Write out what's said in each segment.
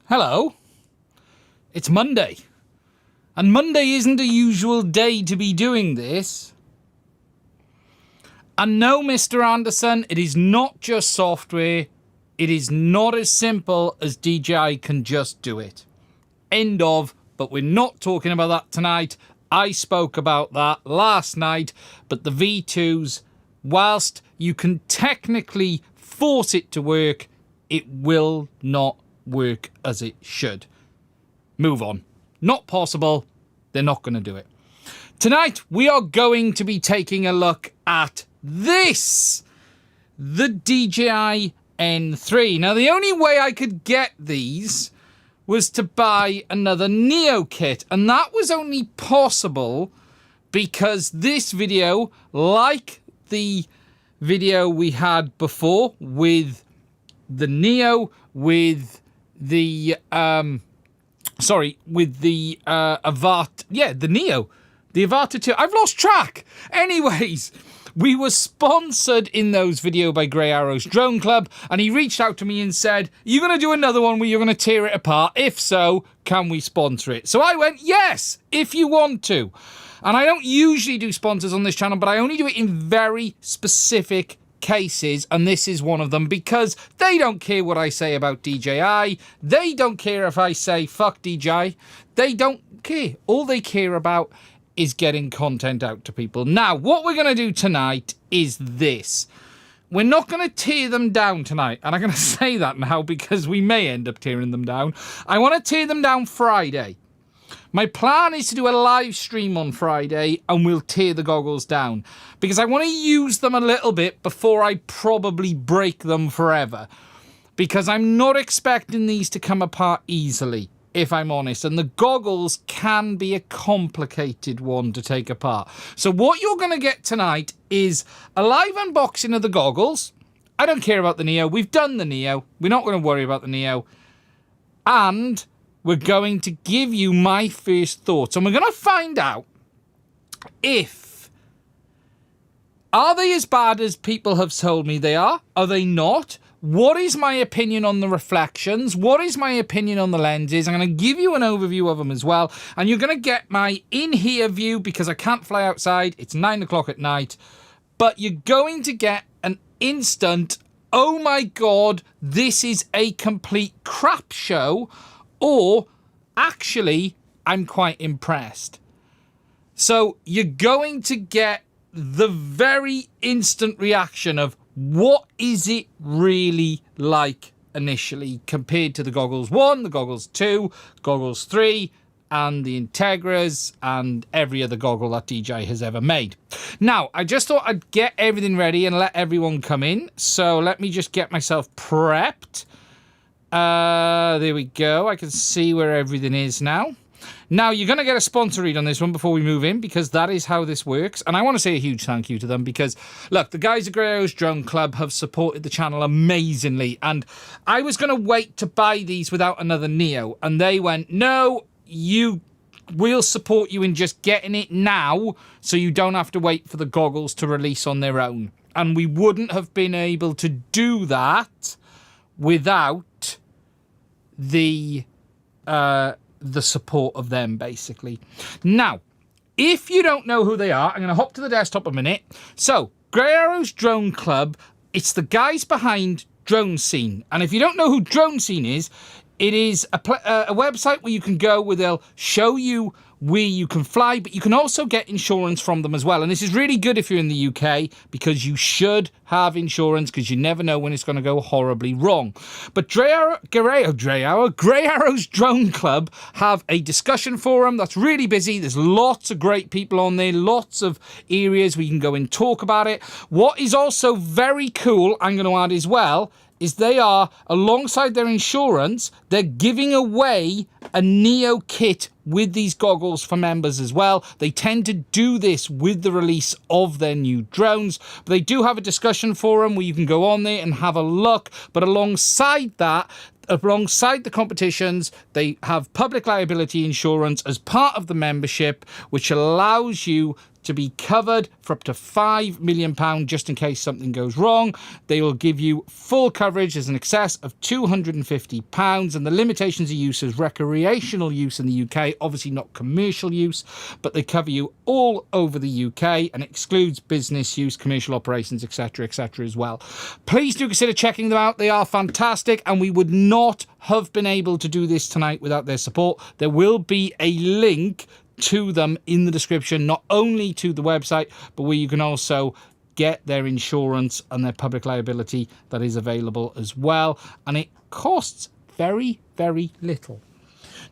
Hello. It's Monday. And Monday isn't a usual day to be doing this. And no, Mr. Anderson, it is not just software. It is not as simple as DJI can just do it. End of. But we're not talking about that tonight. I spoke about that last night. But the V2s, whilst you can technically force it to work, it will not work as it should. Move on. Not possible. They're not going to do it. Tonight, we are going to be taking a look at this. The DJI N3. Now, the only way I could get these was to buy another Neo kit. And that was only possible because this video, like the video we had before with the Neo, with the Avata, the Neo, the Avata 2. I've lost track. Anyways, we were sponsored in those videos by Grey Arrows Drone Club, and he reached out to me and said, "You're going to do another one where you're going to tear it apart? If so, can we sponsor it?" So I went, yes, if you want to. And I don't usually do sponsors on this channel, but I only do it in very specific cases, and this is one of them, because they don't care what I say about DJI. They don't care if I say fuck DJI. They don't care. All they care about is getting content out to people. Now, what we're going to do tonight is this. We're not going to tear them down tonight, and I'm going to say that now because we may end up tearing them down. I want to tear them down Friday. My plan is to do a live stream on Friday and we'll tear the goggles down because I want to use them a little bit before I probably break them forever, because I'm not expecting these to come apart easily, if I'm honest, and the goggles can be a complicated one to take apart. So what you're going to get tonight is a live unboxing of the goggles. I don't care about the Neo. We've done the Neo. We're not going to worry about the Neo. And we're going to give you my first thoughts, and we're going to find out are they as bad as people have told me they are? Are they not? What is my opinion on the reflections? What is my opinion on the lenses? I'm going to give you an overview of them as well, and you're going to get my in-here view because I can't fly outside. It's 9 o'clock at night, but you're going to get an instant, oh my God, this is a complete crap show, or actually, I'm quite impressed. So you're going to get the very instant reaction of what is it really like initially compared to the Goggles 1, the Goggles 2, Goggles 3, and the Enquiries, and every other goggle that DJI has ever made. Now, I just thought I'd get everything ready and let everyone come in. So let me just get myself prepped. There we go. I can see where everything is now. Now, you're going to get a sponsor read on this one before we move in, because that is how this works. And I want to say a huge thank you to them because, look, the guys at Grey Arrows Drone Club have supported the channel amazingly. And I was going to wait to buy these without another Neo. And they went, no, we'll support you in just getting it now so you don't have to wait for the goggles to release on their own. And we wouldn't have been able to do that without the support of them, basically. Now, if you don't know who they are, I'm going to hop to the desktop a minute. So, Grey Arrows Drone Club, it's the guys behind Drone Scene. And if you don't know who Drone Scene is, it is a website where you can go where they'll show you where you can fly, but you can also get insurance from them as well. And this is really good if you're in the UK, because you should have insurance, because you never know when it's going to go horribly wrong. But Grey Arrows Drone Club have a discussion forum that's really busy. There's lots of great people on there, lots of areas where you can go and talk about it. What is also very cool, I'm going to add as well, is they are, alongside their insurance, they're giving away a Neo kit with these goggles for members as well. They tend to do this with the release of their new drones. But they do have a discussion forum where you can go on there and have a look. But alongside that, alongside the competitions, they have public liability insurance as part of the membership, which allows you to be covered for up to £5 million just in case something goes wrong. They will give you full coverage as an excess of £250, and the limitations of use is recreational use in the UK, obviously not commercial use, but they cover you all over the UK and excludes business use, commercial operations, etc., as well. Please do consider checking them out. They are fantastic, and we would not have been able to do this tonight without their support. There will be a link to them in the description, not only to the website, but where you can also get their insurance and their public liability that is available as well. And it costs very, very little.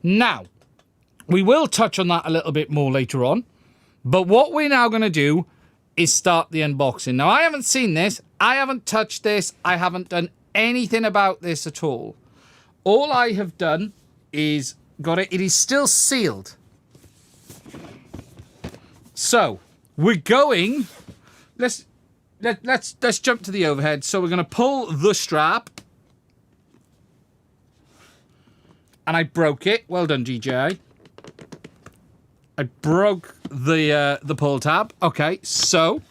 Now, we will touch on that a little bit more later on. But what we're now going to do is start the unboxing. Now, I haven't seen this. I haven't touched this. I haven't done anything about this at all. All I have done is got it. It is still sealed. So we're going. Let's jump to the overhead. So we're going to pull the strap, and I broke it. Well done, DJI. I broke the pull tab. Okay, so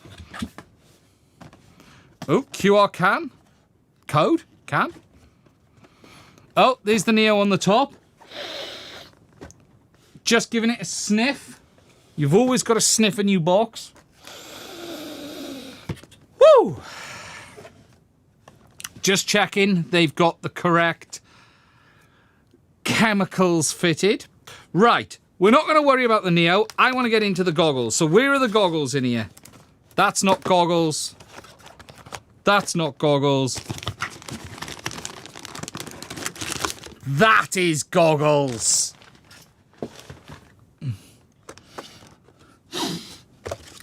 QR code. Oh, there's the Neo on the top. Just giving it a sniff. You've always got to sniff a new box. Woo! Just checking they've got the correct chemicals fitted. Right, we're not going to worry about the Neo. I want to get into the goggles. So where are the goggles in here? That's not goggles. That's not goggles. That is goggles.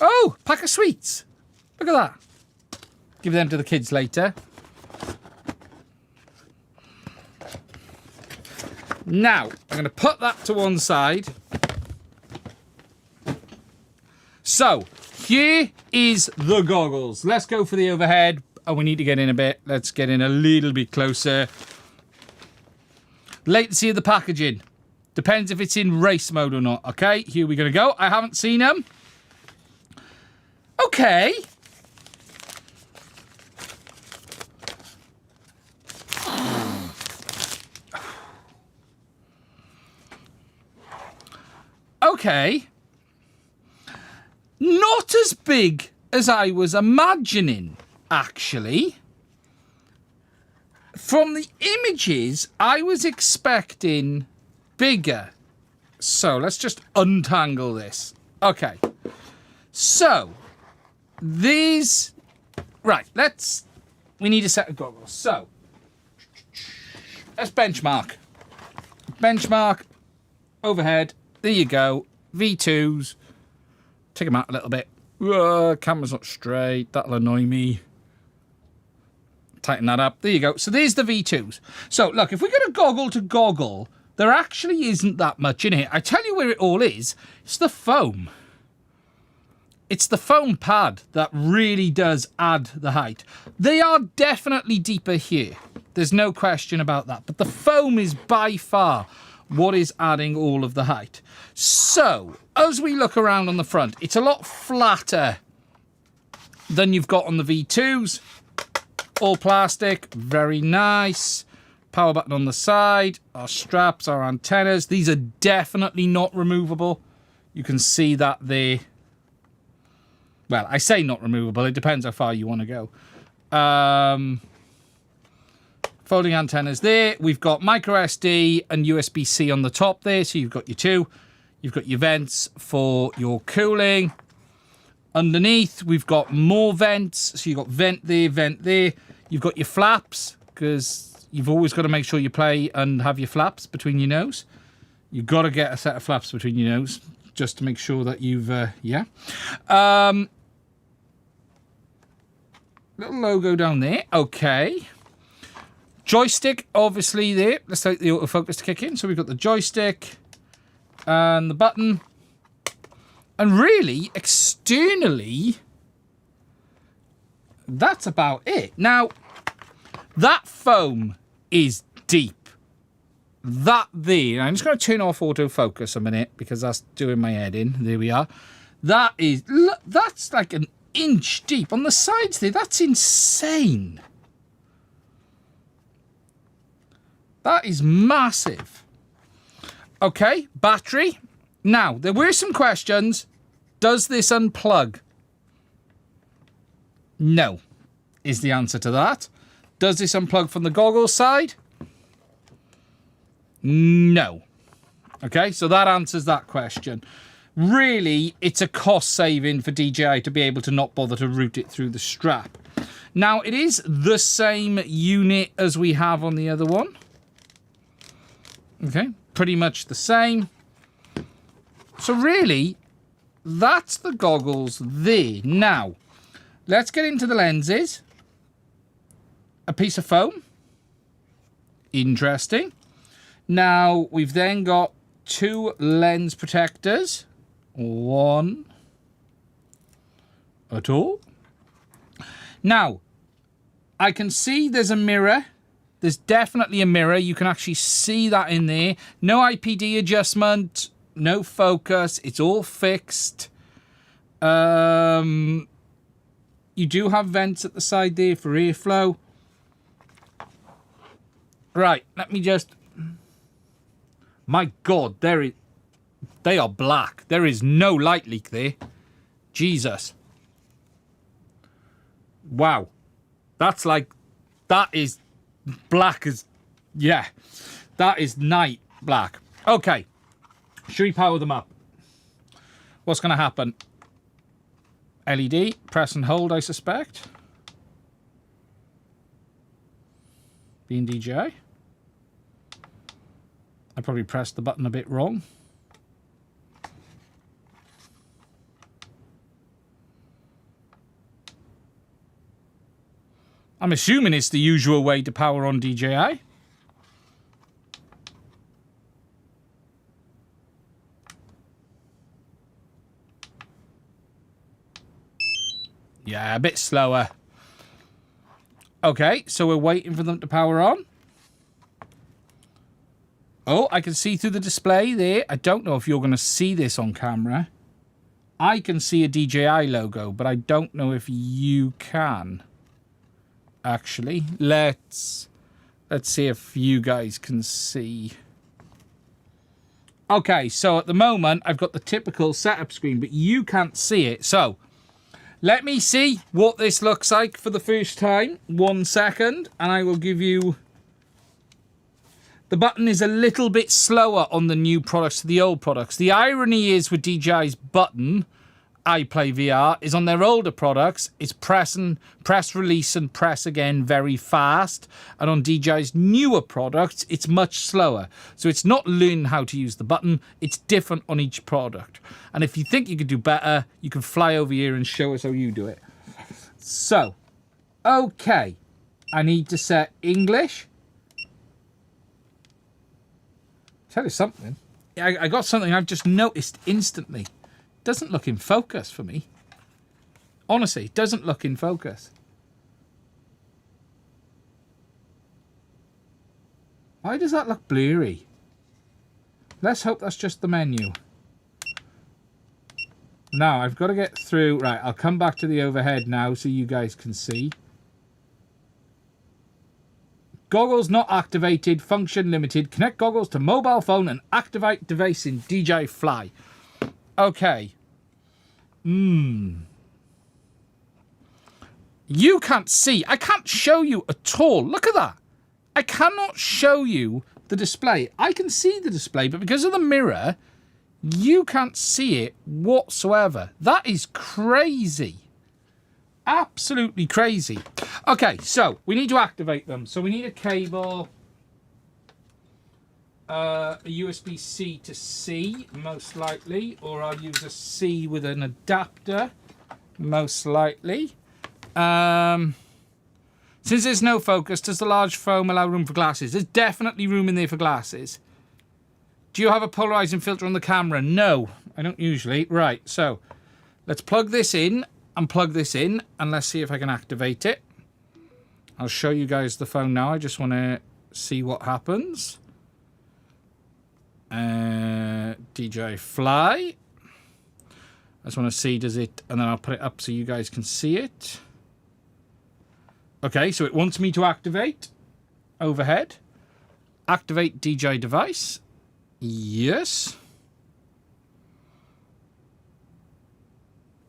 Oh, pack of sweets. Look at that. Give them to the kids later. Now, I'm going to put that to one side. So, here is the goggles. Let's go for the overhead. Oh, we need to get in a bit. Let's get in a little bit closer. Latency of the packaging. Depends if it's in race mode or not. Okay, here we're going to go. I haven't seen them. Okay. Okay. Not as big as I was imagining, actually. From the images, I was expecting bigger. So let's just untangle this. Okay. So these, right, we need a set of goggles. So let's benchmark. Benchmark, overhead, there you go. V2s, take them out a little bit. Camera's not straight, that'll annoy me. Tighten that up, there you go. So there's the V2s. So look, if we get a goggle to goggle, there actually isn't that much in here. I tell you where it all is, it's the foam. It's the foam pad that really does add the height. They are definitely deeper here. There's no question about that. But the foam is by far what is adding all of the height. So, as we look around on the front, it's a lot flatter than you've got on the V2s. All plastic, very nice. Power button on the side. Our straps, our antennas. These are definitely not removable. You can see that there. Well, I say not removable. It depends how far you want to go. Folding antennas there. We've got micro SD and USB-C on the top there. So you've got your two. You've got your vents for your cooling. Underneath, we've got more vents. So you've got vent there, vent there. You've got your flaps, because you've always got to make sure you play and have your flaps between your nose. You've got to get a set of flaps between your nose, just to make sure that you've, yeah. Little logo down there. Okay. Joystick, obviously, there. Let's take the autofocus to kick in. So we've got the joystick and the button. And really, externally, that's about it. Now, that foam is deep. That there, I'm just going to turn off autofocus a minute because that's doing my head in. There we are. That is, look, that's like an inch deep on the sides there. That's insane. That is massive. Okay, battery. Now, there were some questions. Does this unplug? No, is the answer to that. Does this unplug from the goggles side? No. Okay, so that answers that question. Really, it's a cost saving for DJI to be able to not bother to route it through the strap. Now, it is the same unit as we have on the other one. Okay, pretty much the same. So really, that's the goggles there. Now, let's get into the lenses. A piece of foam. Interesting. Now, we've then got 2 lens protectors. 1 at all. Now, I can see there's a mirror. There's definitely a mirror. You can actually see that in there. No IPD adjustment. No focus. It's all fixed. You do have vents at the side there for airflow. Right, let me just... My God, they are black. There is no light leak there. Jesus. Wow. That's like... That is black as... Yeah. That is night black. Okay. Should we power them up? What's going to happen? LED. Press and hold, I suspect. Being DJI. I probably pressed the button a bit wrong. I'm assuming it's the usual way to power on DJI. Yeah, a bit slower. Okay, so we're waiting for them to power on. Oh, I can see through the display there. I don't know if you're going to see this on camera. I can see a DJI logo, but I don't know if you can. Actually, let's see if you guys can see. Okay, so at the moment, I've got the typical setup screen, but you can't see it. So, let me see what this looks like for the first time. 1 second, and I will give you... The button is a little bit slower on the new products to the old products. The irony is with DJI's button, iPlay VR, is on their older products, it's press, release, and press again very fast. And on DJI's newer products, it's much slower. So it's not learning how to use the button, it's different on each product. And if you think you could do better, you can fly over here and show us how you do it. So, okay. I need to set English. Tell you something. I got something I've just noticed instantly. Doesn't look in focus for me. Honestly, doesn't look in focus. Why does that look blurry? Let's hope that's just the menu. Now, I've got to get through... Right, I'll come back to the overhead now so you guys can see. Goggles not activated, function limited. Connect goggles to mobile phone and activate device in DJI Fly. Okay. You can't see. I can't show you at all. Look at that. I cannot show you the display. I can see the display, but because of the mirror, you can't see it whatsoever. That is crazy. Absolutely crazy. Okay, so we need to activate them. So we need a cable, a USB-C to C, most likely, or I'll use a C with an adapter, most likely. Since there's no focus, does the large foam allow room for glasses? There's definitely room in there for glasses. Do you have a polarizing filter on the camera? No, I don't usually. Right, so let's plug this in. And plug this in, and let's see if I can activate it. I'll show you guys the phone now. I just want to see what happens. DJI Fly. I just want to see, does it, and then I'll put it up so you guys can see it. Okay, so it wants me to activate overhead. Activate DJI device. Yes.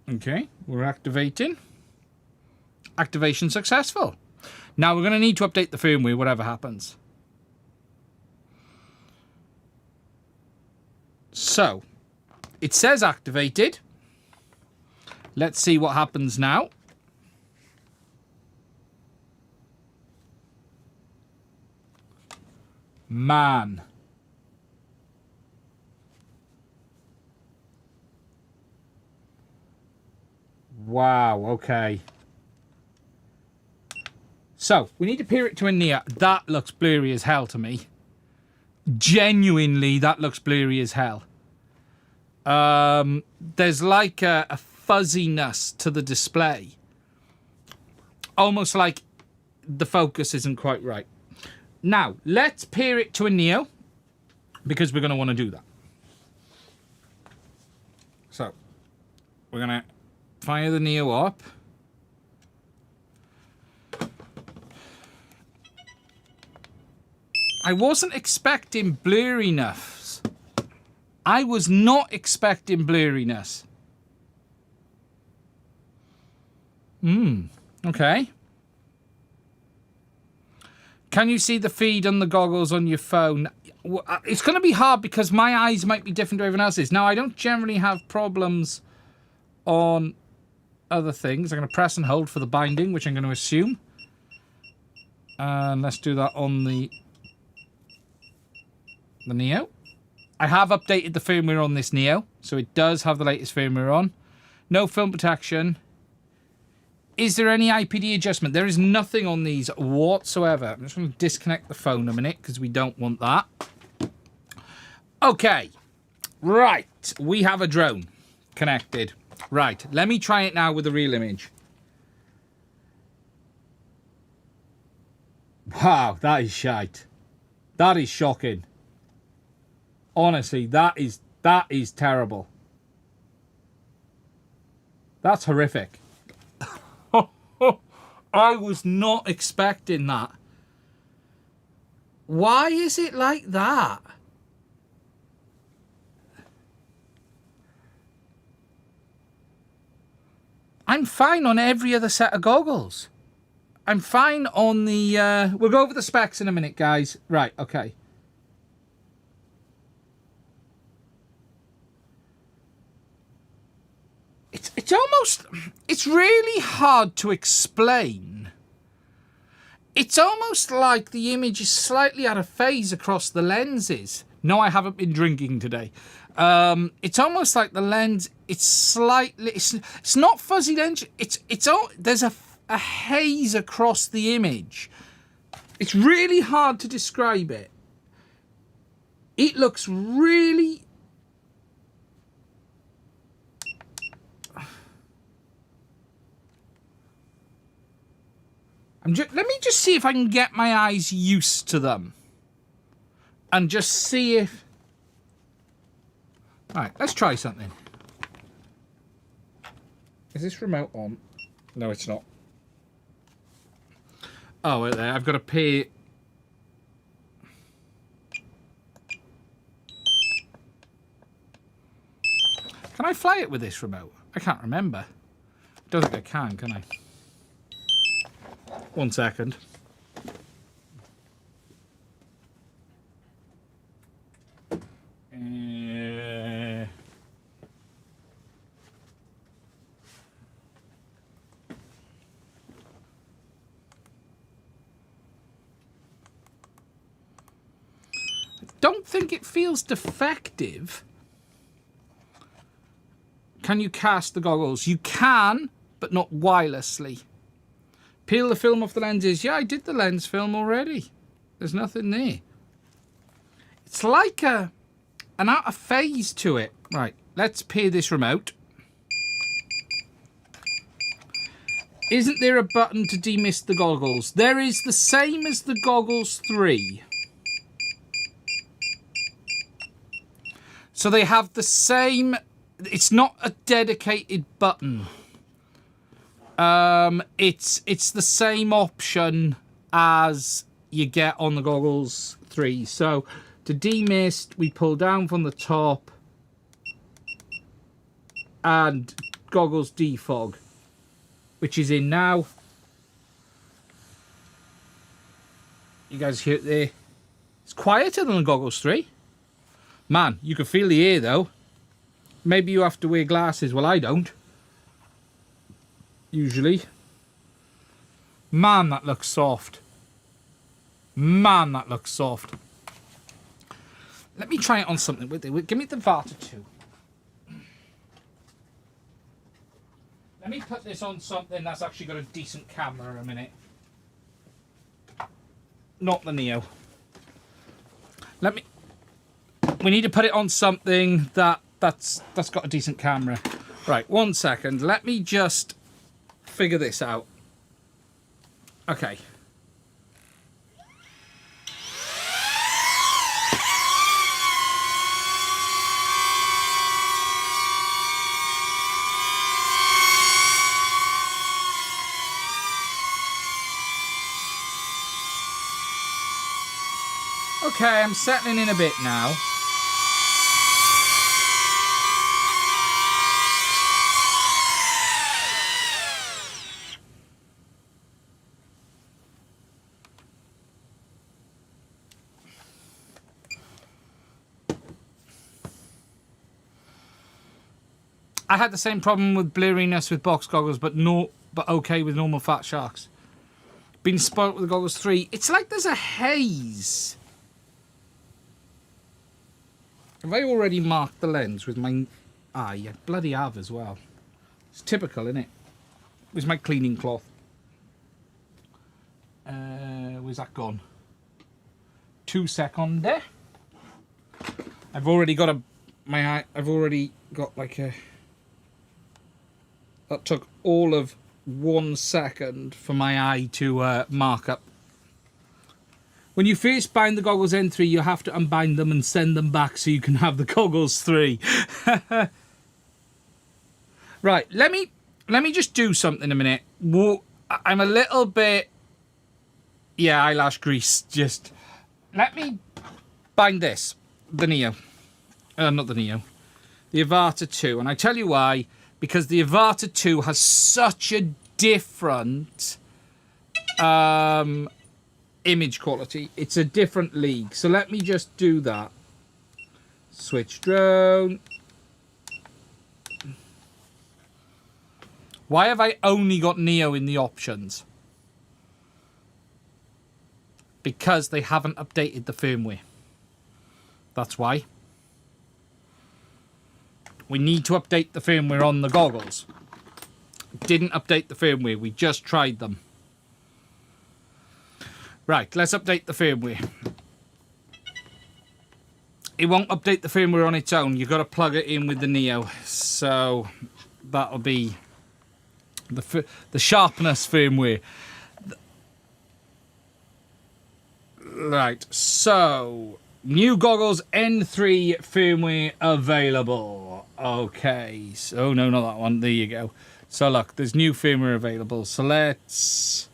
Okay, we're activating. Activation successful. Now we're going to need to update the firmware, whatever happens. So, it says activated. Let's see what happens now. Man. Wow, okay. So, we need to peer it to a near. That looks blurry as hell to me. Genuinely, that looks blurry as hell. There's like a fuzziness to the display. Almost like the focus isn't quite right. Now, let's peer it to a Neo, because we're going to want to do that. So, we're going to fire the Neo up. I wasn't expecting blurriness. I was not expecting blurriness. Okay. Can you see the feed on the goggles on your phone? It's going to be hard because my eyes might be different to everyone else's. Now, I don't generally have problems on other things. I'm going to press and hold for the binding, which I'm going to assume. And let's do that on the Neo. I have updated the firmware on this Neo, so it does have the latest firmware on. No film protection. Is there any IPD adjustment? There is nothing on these whatsoever. I'm just going to disconnect the phone a minute because we don't want that. Okay. Right. We have a drone connected. Right. Let me try it now with a real image. Wow, that is shite. That is shocking. Honestly, that is terrible. That's horrific. I was not expecting that. Why is it like that? I'm fine on every other set of goggles. I'm fine on the... we'll go over the specs in a minute, guys. Right, okay. It's almost... It's really hard to explain. It's almost like the image is slightly out of phase across the lenses. No, I haven't been drinking today. It's almost like the lens... It's slightly... It's not fuzzy lens. It's all... There's a haze across the image. It's really hard to describe it. It looks really... let me just see if I can get my eyes used to them. And just see if... Alright, let's try something. Is this remote on? No, it's not. Oh, wait there. I've got to pay... Can I fly it with this remote? I can't remember. I don't think I can I? 1 second. Don't think it feels defective. Can you cast the goggles? You can, but not wirelessly. Peel the film off the lenses. Yeah, I did the lens film already. There's nothing there. It's like an out of phase to it. Right, let's pair this remote. Isn't there a button to demist the goggles? There is, the same as the Goggles 3. So they have the same It's not a dedicated button. It's the same option as you get on the Goggles 3. So to demist, we pull down from the top, and Goggles defog, which is in now. You guys hear it there? It's quieter than the Goggles 3. Man, you can feel the air though. Maybe you have to wear glasses. Well, I don't. Usually. Man, that looks soft. Man, that looks soft. Let me try it on something. Give me the Vata 2. Let me put this on something that's actually got a decent camera a minute. Not the Neo. We need to put it on something that's got a decent camera. Right, 1 second. Let me just figure this out. Okay. Okay, I'm settling in a bit now. I had the same problem with blurriness with box goggles, but okay with normal fat sharks. Been spoilt with the Goggles 3. It's like there's a haze. Have I already marked the lens with my eye? I bloody have as well. It's typical, isn't it? Where's my cleaning cloth? Where's that gone? 2 seconds there. I've already got like a... That took all of 1 second for my eye to mark up. When you first bind the Goggles N3, you have to unbind them and send them back so you can have the Goggles 3. Right, let me just do something a minute. I'm a little bit... Yeah, eyelash grease. Just let me bind this. The Neo. Not the Neo. The Avata 2. And I tell you why. Because the Avata 2 has such a different image quality. It's a different league. So let me just do that. Switch drone. Why have I only got Neo in the options? Because they haven't updated the firmware. That's why. We need to update the firmware on the goggles. Didn't update the firmware. We just tried them. Right, let's update the firmware. It won't update the firmware on its own. You've got to plug it in with the Neo. So that'll be the sharpness firmware. Right, so new Goggles N3 firmware available. Okay, so no, not that one. There you go. So look, there's new firmware available. So let's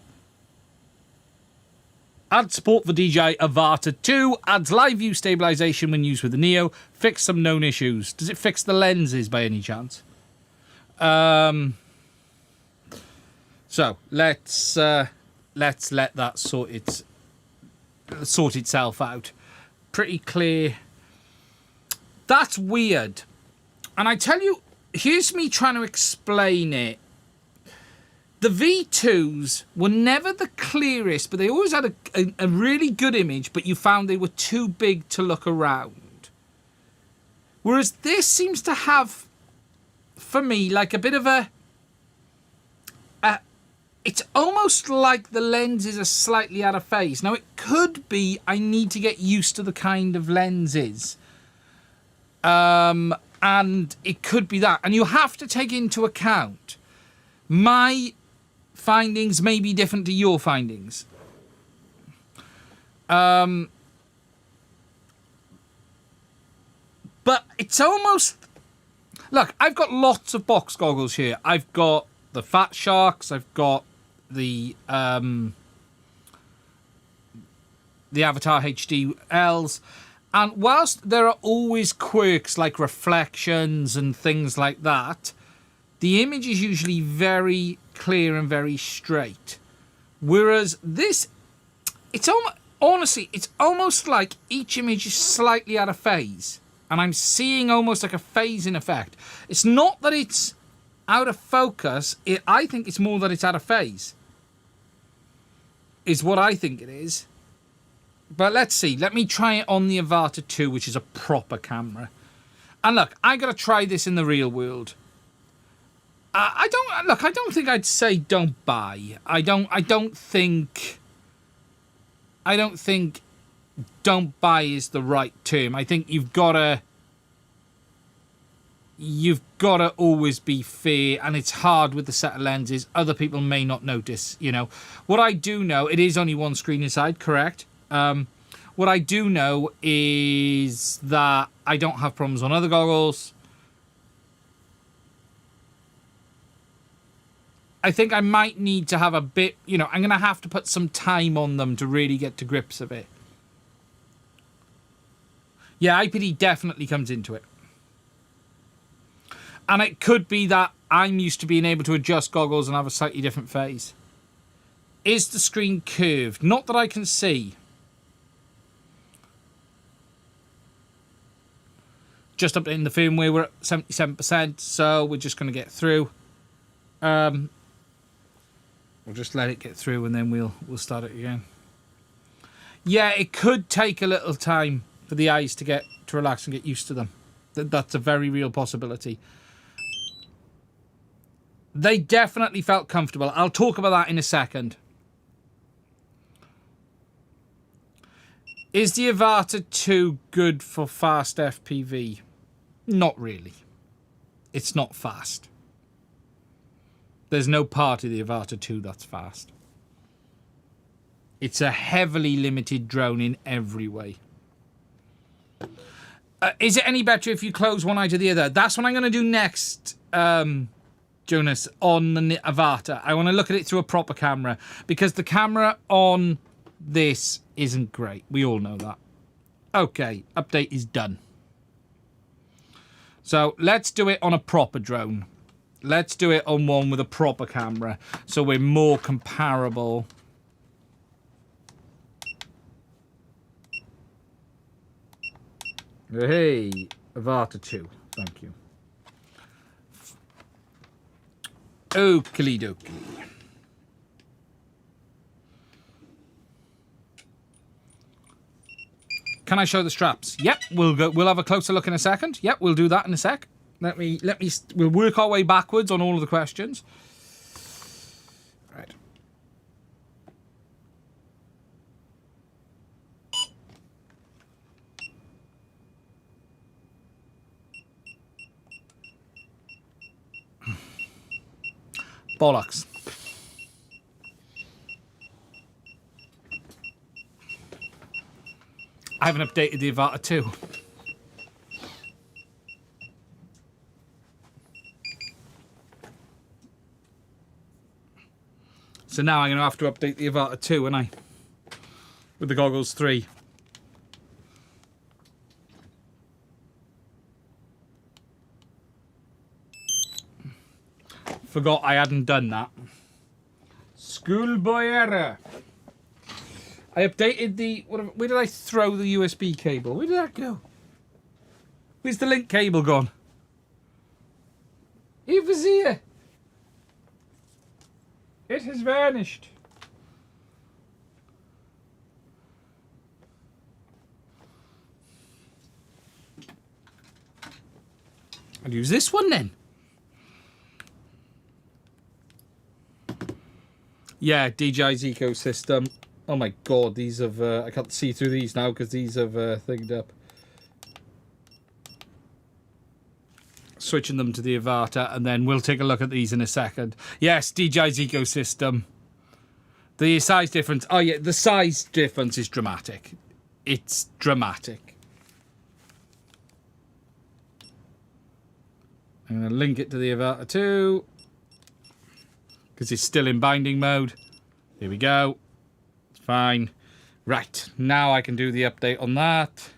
add support for DJI Avata 2. Adds live view stabilization when used with the Neo. Fix some known issues. Does it fix the lenses by any chance? So let's let that sort itself out. Pretty clear. That's weird. And I tell you, here's me trying to explain it. The V2s were never the clearest, but they always had a really good image, but you found they were too big to look around. Whereas this seems to have, for me, like a bit of a... It's almost like the lenses are slightly out of phase. Now, it could be I need to get used to the kind of lenses. And it could be that. And you have to take into account my findings may be different to your findings. But it's almost... Look, I've got lots of box goggles here. I've got the Fat Sharks. I've got the Avatar HDLs. And whilst there are always quirks like reflections and things like that, the image is usually very clear and very straight. Whereas this, honestly, it's almost like each image is slightly out of phase. And I'm seeing almost like a phasing effect. It's not that it's out of focus. I think it's more that it's out of phase. Is what I think it is. But let's see. Let me try it on the Avatar 2, which is a proper camera. And look, I got to try this in the real world. I don't think I'd say don't buy. I don't think don't buy is the right term. I think you've got to always be fair, and it's hard with the set of lenses. Other people may not notice, you know. What I do know, it is only one screen inside, correct? What I do know is that I don't have problems on other goggles. I think I might need to have a bit, you know, I'm going to have to put some time on them to really get to grips of it. Yeah, IPD definitely comes into it. And it could be that I'm used to being able to adjust goggles and have a slightly different phase. Is the screen curved? Not that I can see. Just updating the firmware, we're at 77%, so we're just going to get through. We'll just let it get through and then we'll start it again. Yeah, it could take a little time for the eyes to relax and get used to them. That's a very real possibility. They definitely felt comfortable. I'll talk about that in a second. Is the Avatar 2 good for fast FPV? Not really. It's not fast. There's no part of the Avatar 2 that's fast. It's a heavily limited drone in every way. Is it any better if you close one eye to the other? That's what I'm going to do next, Jonas, on the Avatar. I want to look at it through a proper camera, because the camera on this isn't great. We all know that. Okay, update is done. So let's do it on a proper drone. Let's do it on one with a proper camera, so we're more comparable. Hey, Avatar 2. Thank you. Oakley dokie. Can I show the straps? Yep, we'll have a closer look in a second. Yep, we'll do that in a sec. We'll work our way backwards on all of the questions. Right. Bollocks. I haven't updated the Avatar 2. So now I'm going to have to update the Avatar 2, and with the Goggles 3. Forgot I hadn't done that. Schoolboy error. I updated the... Where did I throw the USB cable? Where did that go? Where's the link cable gone? It was here. It has vanished. I'll use this one then. Yeah, DJI's ecosystem. Oh my god, these have... I can't see through these now because these have thinged up. Switching them to the Avatar, and then we'll take a look at these in a second. Yes, DJI's ecosystem. The size difference... Oh yeah, the size difference is dramatic. It's dramatic. I'm going to link it to the Avatar 2 because it's still in binding mode. Here we go. It's fine. Right, now I can do the update on that.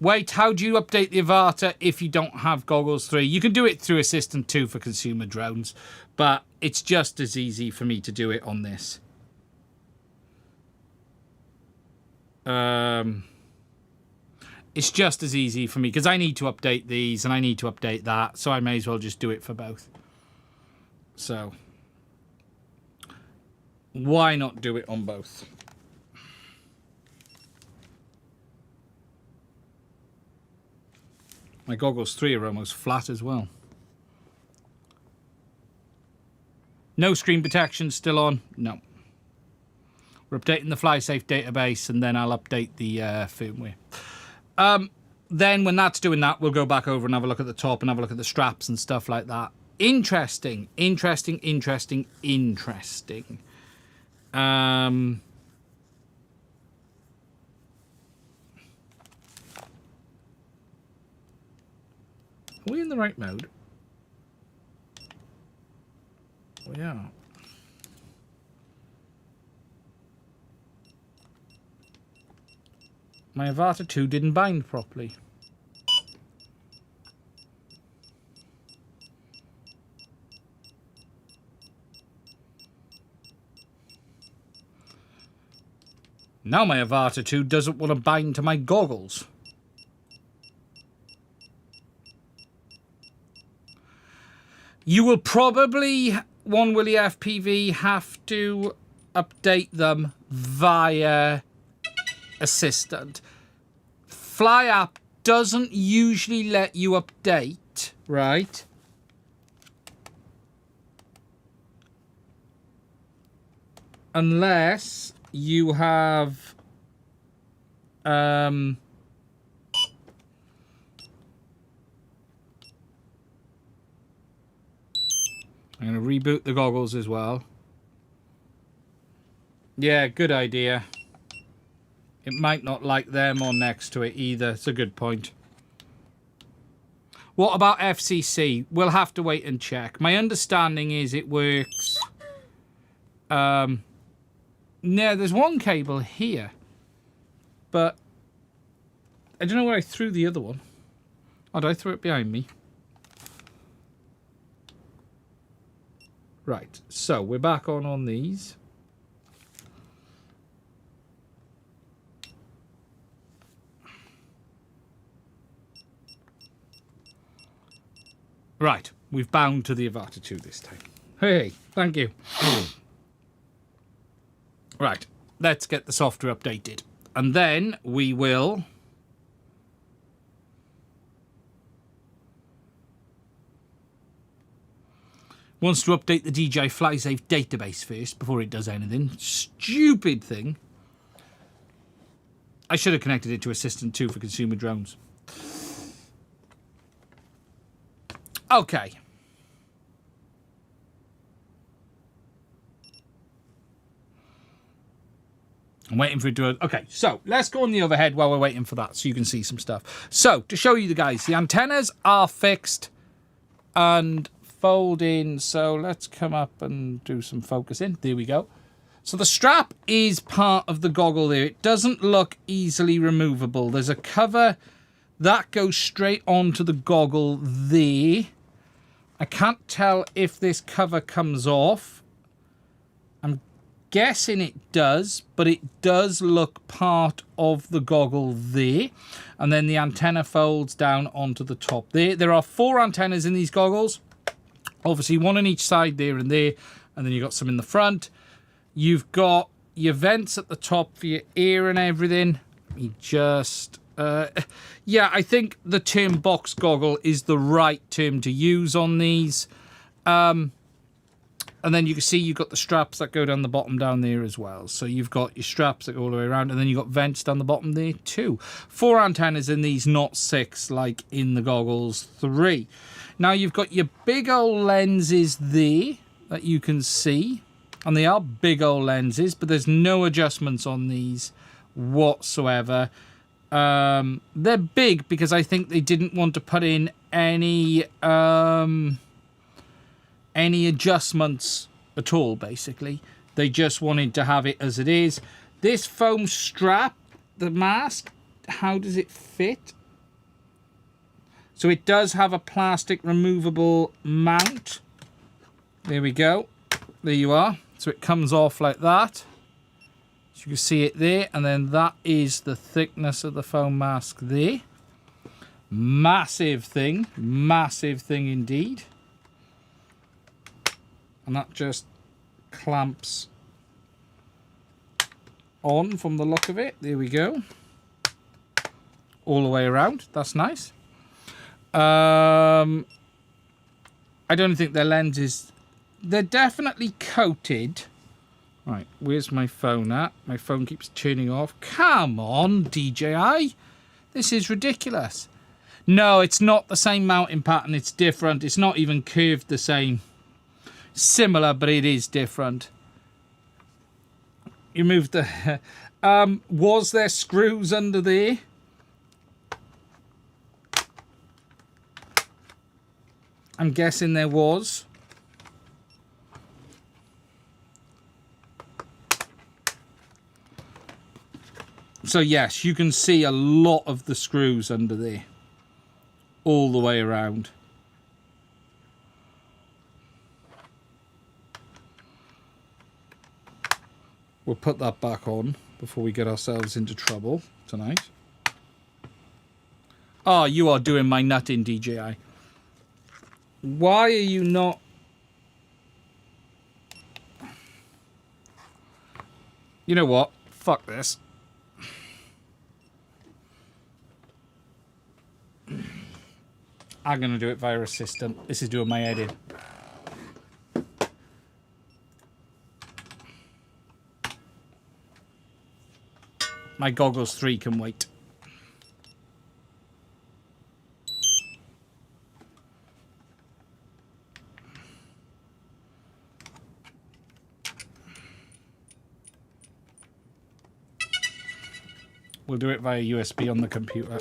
Wait, how do you update the Avatar if you don't have Goggles 3? You can do it through Assistant 2 for consumer drones, but it's just as easy for me to do it on this. It's just as easy for me because I need to update these and I need to update that, so I may as well just do it for both. So, why not do it on both? My Goggles 3 are almost flat as well. No screen protection still on? No. We're updating the FlySafe database and then I'll update the firmware. Then when that's doing that, we'll go back over and have a look at the top and have a look at the straps and stuff like that. Interesting. Are we in the right mode? We are. My Avatar 2 didn't bind properly. Now my Avatar 2 doesn't want to bind to my goggles. You will probably, One Willy FPV, have to update them via Assistant. Fly app doesn't usually let you update, right? Unless you have I'm going to reboot the goggles as well. Yeah, good idea. It might not like them or next to it either. It's a good point. What about FCC? We'll have to wait and check. My understanding is it works. No, there's one cable here. But I don't know where I threw the other one. Oh, did I throw it behind me? Right, so we're back on these. Right, we've bound to the Avatar 2 this time. Hey, thank you. Right, let's get the software updated. And then we will... wants to update the DJI FlySafe database first before it does anything. Stupid thing. I should have connected it to Assistant 2 for consumer drones. Okay. I'm waiting for it to... Okay, so let's go on the overhead while we're waiting for that so you can see some stuff. So, to show you the guys, the antennas are fixed and fold in. So let's come up and do some focusing. There we go. So the strap is part of the goggle there. It doesn't look easily removable. There's a cover that goes straight onto the goggle there. I can't tell if this cover comes off. I'm guessing it does, but it does look part of the goggle there. And then the antenna folds down onto the top there. There are 4 antennas in these goggles. Obviously, one on each side there, and then you've got some in the front. You've got your vents at the top for your ear and everything. Let me just... yeah, I think the term box goggle is the right term to use on these. And then you can see you've got the straps that go down the bottom down there as well. So you've got your straps that go all the way around, and then you've got vents down the bottom there too. 4 antennas in these, not 6 like in the goggles 3. Now you've got your big old lenses there that you can see. And they are big old lenses, but there's no adjustments on these whatsoever. They're big because I think they didn't want to put in any adjustments at all, basically. They just wanted to have it as it is. This foam strap, the mask, how does it fit? So it does have a plastic removable mount. There we go. There you are. So it comes off like that. So you can see it there. And then that is the thickness of the foam mask there. Massive thing. Massive thing indeed. And that just clamps on from the look of it. There we go. All the way around. That's nice. I don't think their lenses... They're definitely coated. Right, where's my phone at? My phone keeps turning off. Come on, DJI. This is ridiculous. No, it's not the same mounting pattern. It's different. It's not even curved the same. Similar, but it is different. You moved the... was there screws under there? I'm guessing there was. So yes, you can see a lot of the screws under there. All the way around. We'll put that back on before we get ourselves into trouble tonight. Oh, you are doing my nutting, DJI. Why are you not... You know what? Fuck this. I'm going to do it via assistant. This is doing my head in. My goggles 3 can wait. We'll do it via USB on the computer.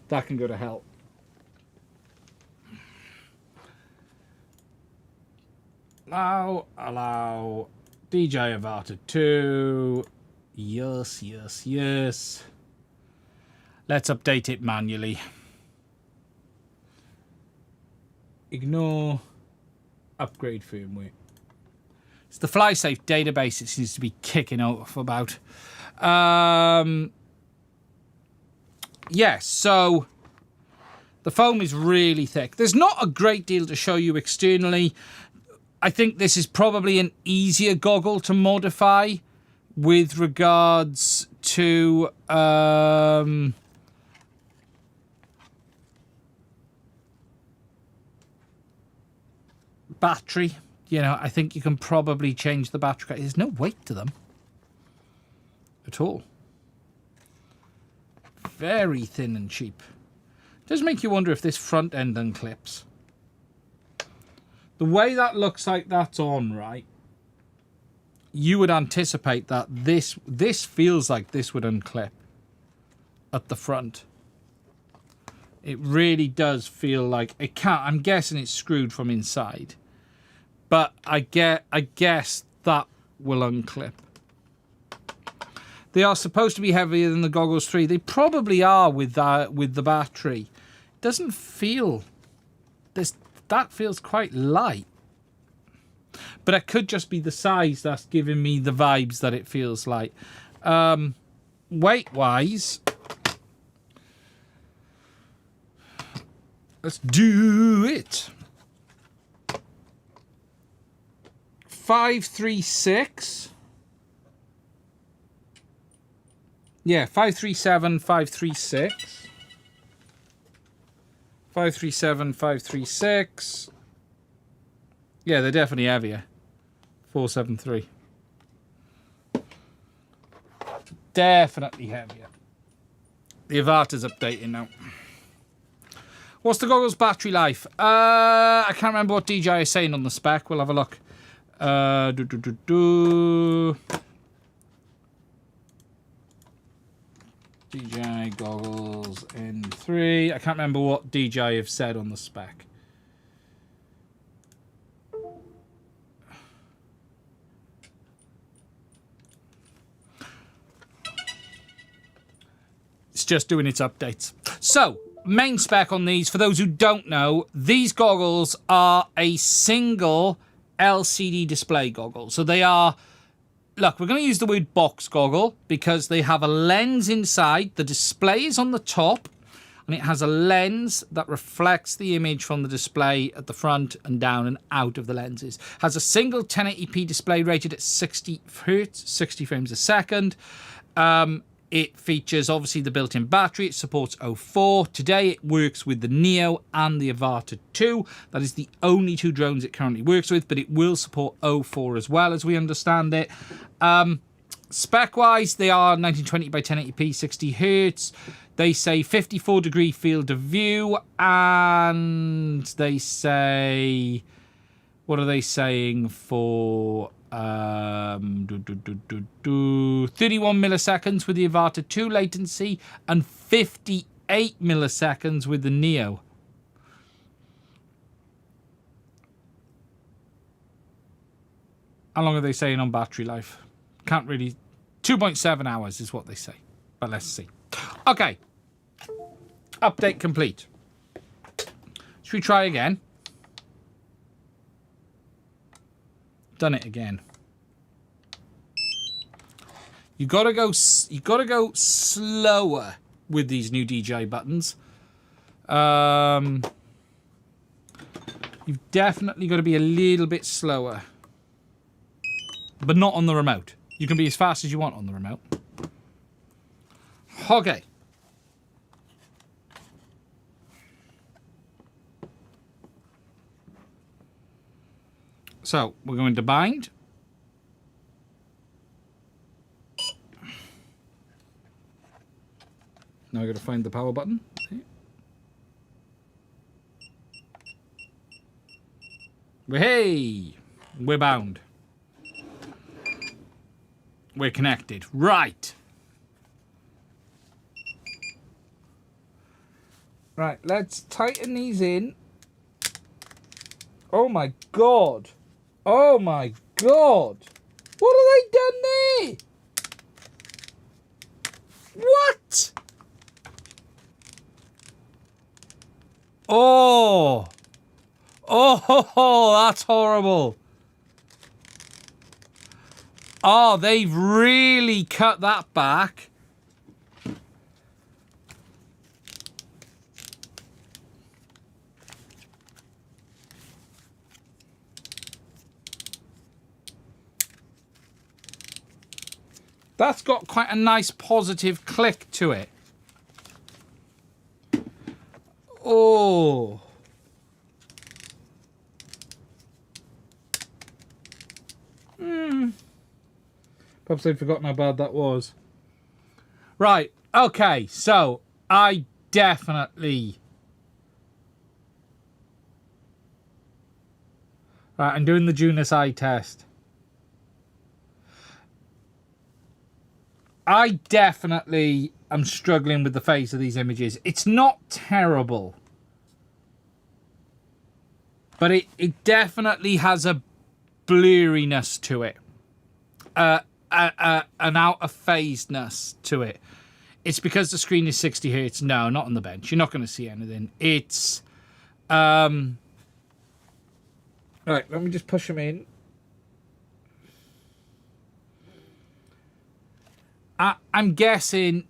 That can go to hell. Allow DJI Avata 2. Yes, yes, yes. Let's update it manually. Ignore upgrade firmware. It's the FlySafe database it seems to be kicking off about. Yes, so the foam is really thick. There's not a great deal to show you externally. I think this is probably an easier goggle to modify with regards to battery. You know, I think you can probably change the battery. There's no weight to them at all. Very thin and cheap. Does make you wonder if this front end unclips. The way that looks like that's on, right? You would anticipate that this feels like this would unclip at the front. It really does feel like it can't. I'm guessing it's screwed from inside, but I guess that will unclip. They are supposed to be heavier than the Goggles 3. They probably are with the battery. It doesn't feel this. That feels quite light. But it could just be the size that's giving me the vibes that it feels like. Weight-wise, let's do it. 536. Yeah, 537, 536. 537, 536. Yeah, they're definitely heavier. 473. Definitely heavier. The Avata's updating now. What's the goggles battery life? I can't remember what DJI is saying on the spec. We'll have a look. DJI goggles in 3. I can't remember what DJI have said on the spec. It's just doing its updates. So, main spec on these, for those who don't know, these goggles are a single LCD display goggle. So they are, look, we're going to use the word box goggle because they have a lens inside. The display is on the top and it has a lens that reflects the image from the display at the front and down and out of the lenses. Has a single 1080p display rated at 60 Hz, 60 frames a second. It features, obviously, the built-in battery. It supports 04. Today, it works with the Neo and the Avata 2. That is the only 2 drones it currently works with, but it will support 04 as well, as we understand it. Spec-wise, they are 1920 by 1080p, 60 Hz. They say 54-degree field of view, and they say... What are they saying for... 31 milliseconds with the Avata 2 latency and 58 milliseconds with the Neo. How long are they saying on battery life? Can't really... 2.7 hours is what they say. But let's see. Okay. Update complete. Should we try again? Done it again. You gotta go slower with these new DJI buttons. You've definitely got to be a little bit slower, but not on the remote. You can be as fast as you want on the remote. Okay. So, we're going to bind. Now I've got to find the power button. Hey! We're bound. We're connected. Right. Right, let's tighten these in. Oh my god. Oh my god! What have they done there? What? Oh! Oh, that's horrible. Oh, they've really cut that back. That's got quite a nice positive click to it. Oh. Perhaps I'd forgotten how bad that was. Right, okay, so I definitely... Right, I'm doing the Junus eye test. I definitely am struggling with the face of these images. It's not terrible. But it definitely has a blurriness to it. An out-of-phasedness to it. It's because the screen is 60 Hz. No, not on the bench. You're not going to see anything. It's... Right, let me just push them in. I'm guessing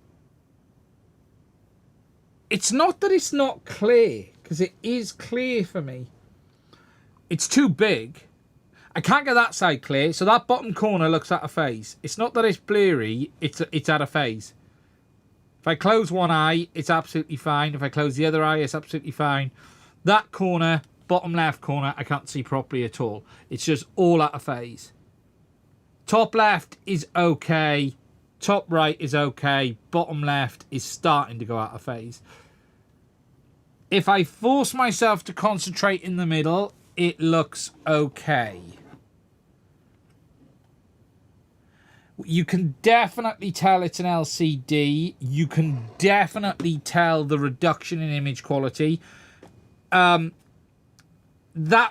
it's not that it's not clear, because it is clear for me. It's too big. I can't get that side clear, so that bottom corner looks out of phase. It's not that it's blurry, it's out of phase. If I close one eye, it's absolutely fine. If I close the other eye, it's absolutely fine. That corner, bottom left corner, I can't see properly at all. It's just all out of phase. Top left is okay. Top right is okay. Bottom left is starting to go out of phase. If I force myself to concentrate in the middle, it looks okay. You can definitely tell it's an LCD. You can definitely tell the reduction in image quality. That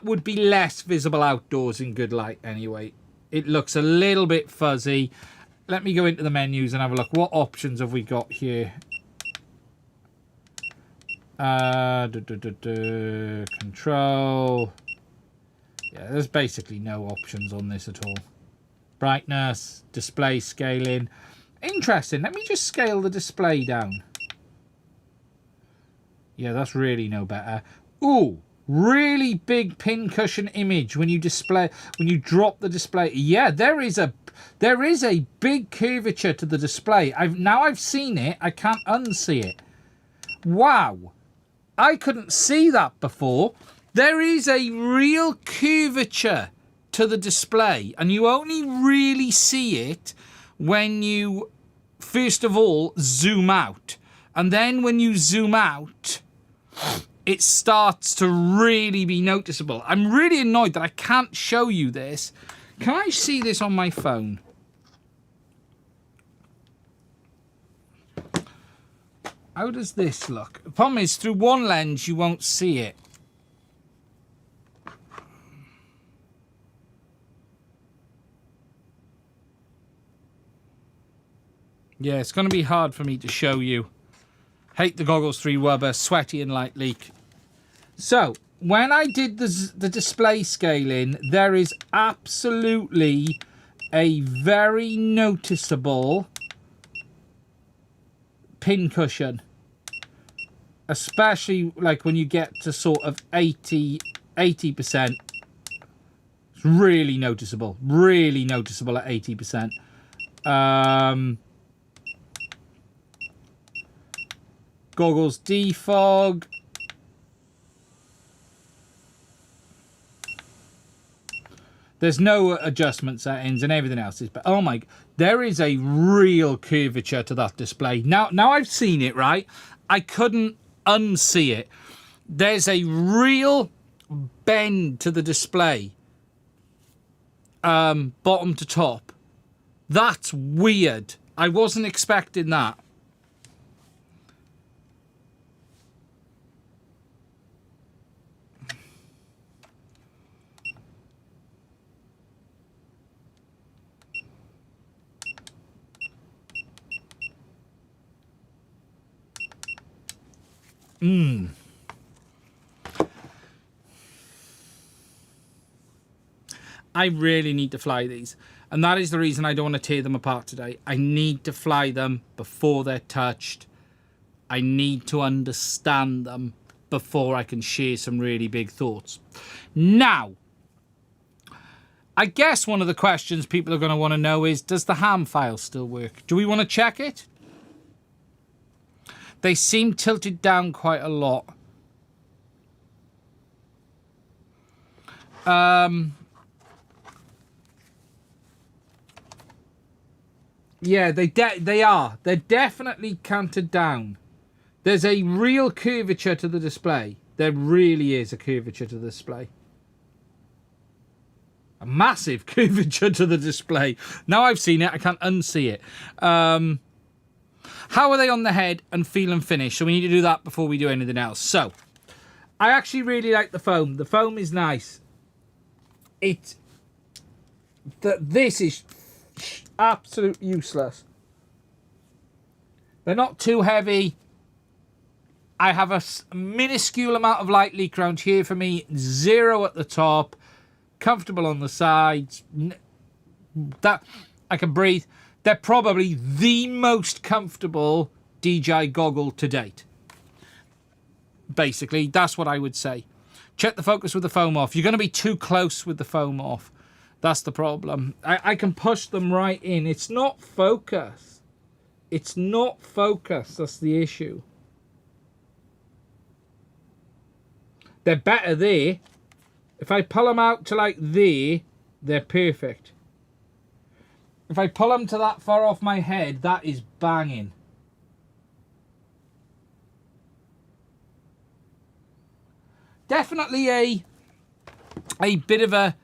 would be less visible outdoors in good light anyway. It looks a little bit fuzzy. Let me go into the menus and have a look. What options have we got here? Control. Yeah, there's basically no options on this at all. Brightness, display scaling. Interesting. Let me just scale the display down. Yeah, that's really no better. Ooh, really big pincushion image when you drop the display. Yeah, there is a big curvature to the display. I've seen it. I can't unsee it. Wow. I couldn't see that before. There is a real curvature to the display, and you only really see it when you first of all zoom out, and then when you zoom out it starts to really be noticeable. I'm really annoyed that I can't show you this. Can I see this on my phone? How does this look? The problem is, through one lens you won't see it. Yeah, it's going to be hard for me to show you. Hate the goggles 3 Wubber, sweaty and light leak. So, when I did the display scaling, there is absolutely a very noticeable pincushion. Especially like when you get to sort of 80%. It's really noticeable. Really noticeable at 80%. Goggles defog. There's no adjustment settings and everything else is, but oh my, there is a real curvature to that display. Now I've seen it, right? I couldn't unsee it. There's a real bend to the display, bottom to top. That's weird. I wasn't expecting that. I really need to fly these, and that is the reason I don't want to tear them apart today. I need to fly them before they're touched. I need to understand them before I can share some really big thoughts. Now, I guess one of the questions people are going to want to know is, does the ham file still work? Do we want to check it? They seem tilted down quite a lot. Yeah, they are. They're definitely canted down. There's a real curvature to the display. There really is a curvature to the display. A massive curvature to the display. Now I've seen it, I can't unsee it. How are they on the head and feel and finish? So we need to do that before we do anything else. So, I actually really like the foam. The foam is nice. This is absolute useless. They're not too heavy. I have a minuscule amount of light leak around here for me. 0 at the top. Comfortable on the sides. That I can breathe. They're probably the most comfortable DJI goggle to date. Basically, that's what I would say. Check the focus with the foam off. You're going to be too close with the foam off. That's the problem. I can push them right in. It's not focus. It's not focus. That's the issue. They're better there. If I pull them out to like there, they're perfect. If I pull them to that far off my head, that is banging. Definitely a bit of a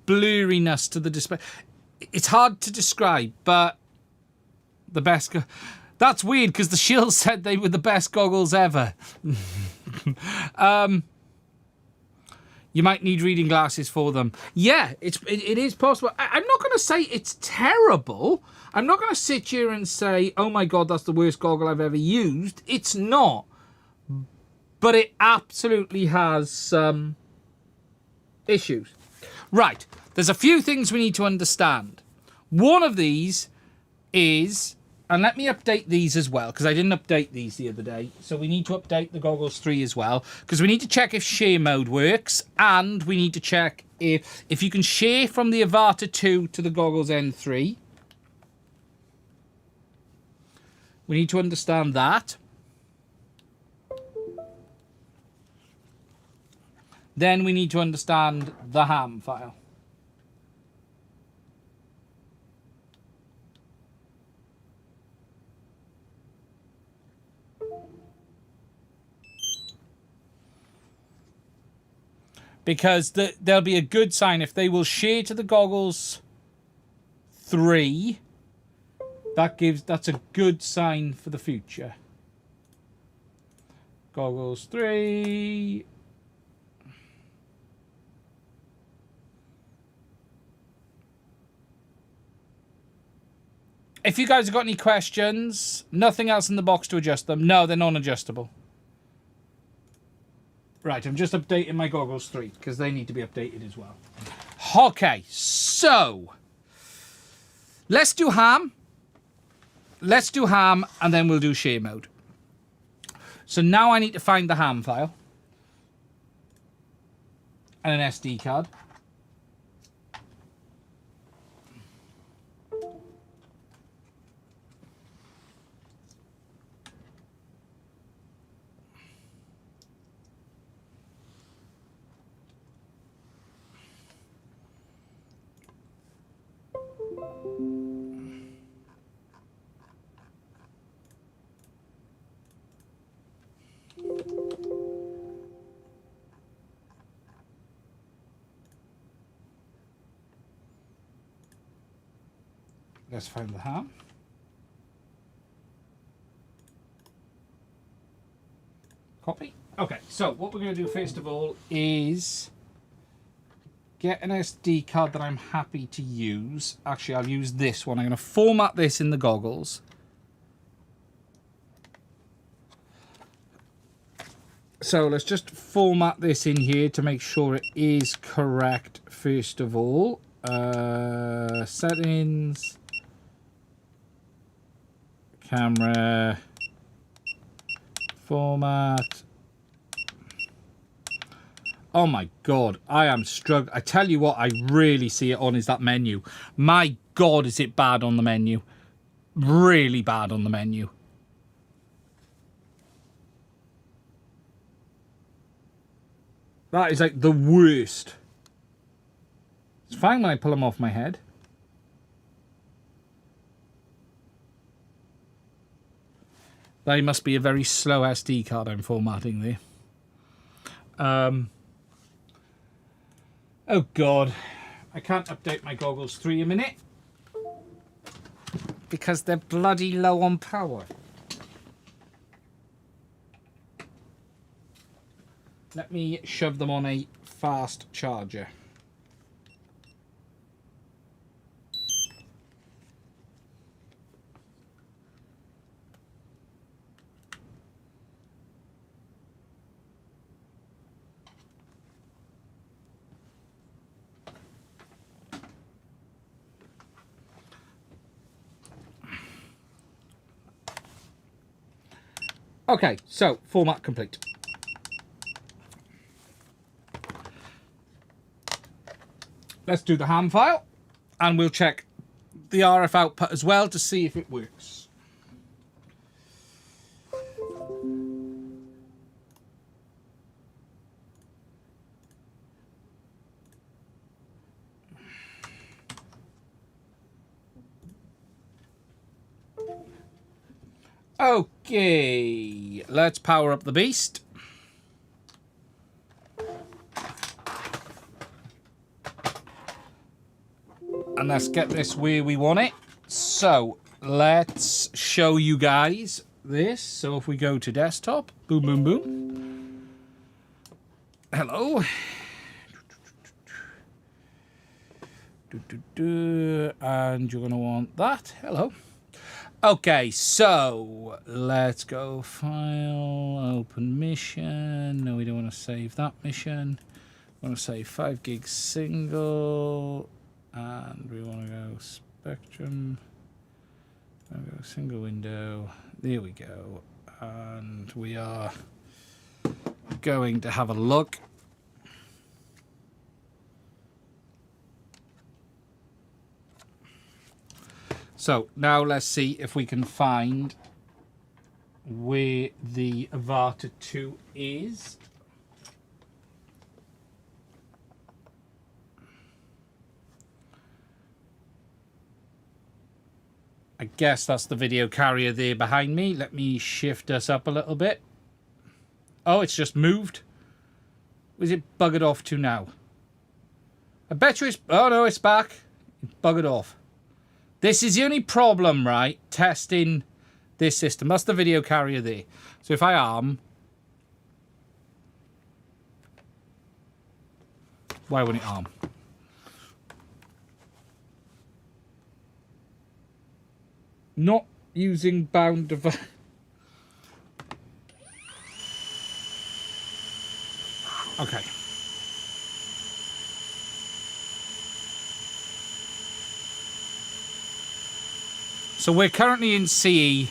blurriness to the display. It's hard to describe, but The best... That's weird, because the Shield said they were the best goggles ever. You might need reading glasses for them. Yeah, it is possible. I'm not going to say it's terrible. I'm not going to sit here and say, oh my God, that's the worst goggle I've ever used. It's not. But it absolutely has some issues. Right, there's a few things we need to understand. One of these is, and let me update these as well, because I didn't update these the other day. So we need to update the Goggles 3 as well, because we need to check if share mode works, and we need to check if you can share from the Avata 2 to the Goggles N3. We need to understand that. Then we need to understand the ham file. Because there'll be a good sign if they will share to the Goggles 3. That's a good sign for the future. Goggles 3. If you guys have got any questions, nothing else in the box to adjust them. No, they're non-adjustable. Right, I'm just updating my Goggles 3 because they need to be updated as well. Okay, so let's do ham. Let's do ham and then we'll do share mode. So now I need to find the ham file and an SD card. Let's find the ham. Copy. Okay, so what we're going to do first of all is get an SD card that I'm happy to use. Actually, I'll use this one. I'm going to format this in the Goggles. So let's just format this in here to make sure it is correct first of all. Settings. Camera, format. Oh my God, I am struggling. I tell you what, I really see it on is that menu. My God, is it bad on the menu. Really bad on the menu. That is like the worst. It's fine when I pull them off my head. That must be a very slow SD card I'm formatting there. Oh God, I can't update my Goggles 3 a minute because they're bloody low on power. Let me shove them on a fast charger. Okay, so format complete. Let's do the ham file and we'll check the RF output as well to see if it works. Okay, let's power up the beast. And let's get this where we want it. So, let's show you guys this. So if we go to desktop, boom, boom, boom. Hello. And you're going to want that. Hello. Okay, so let's go file, open mission. No, we don't want to save that mission. We want to save 5 gig single. And we want to go spectrum. I'll go single window. There we go. And we are going to have a look. So now let's see if we can find where the Avata 2 is. I guess that's the video carrier there behind me. Let me shift us up a little bit. Oh, it's just moved. Was it buggered off to now? I bet you it's... Oh, no, it's back. It's buggered off. This is the only problem, right? Testing this system. That's the video carrier there. So if I arm... Why wouldn't it arm? Not using bound device. Okay. So we're currently in CE.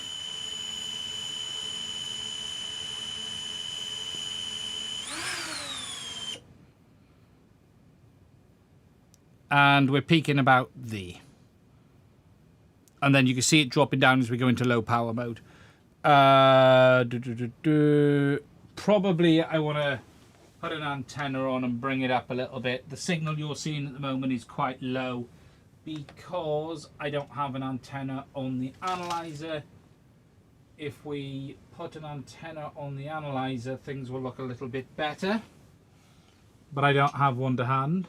And we're peaking about there. And then you can see it dropping down as we go into low power mode. Probably I want to put an antenna on and bring it up a little bit. The signal you're seeing at the moment is quite low because I don't have an antenna on the analyzer. If we put an antenna on the analyzer, things will look a little bit better. But I don't have one to hand.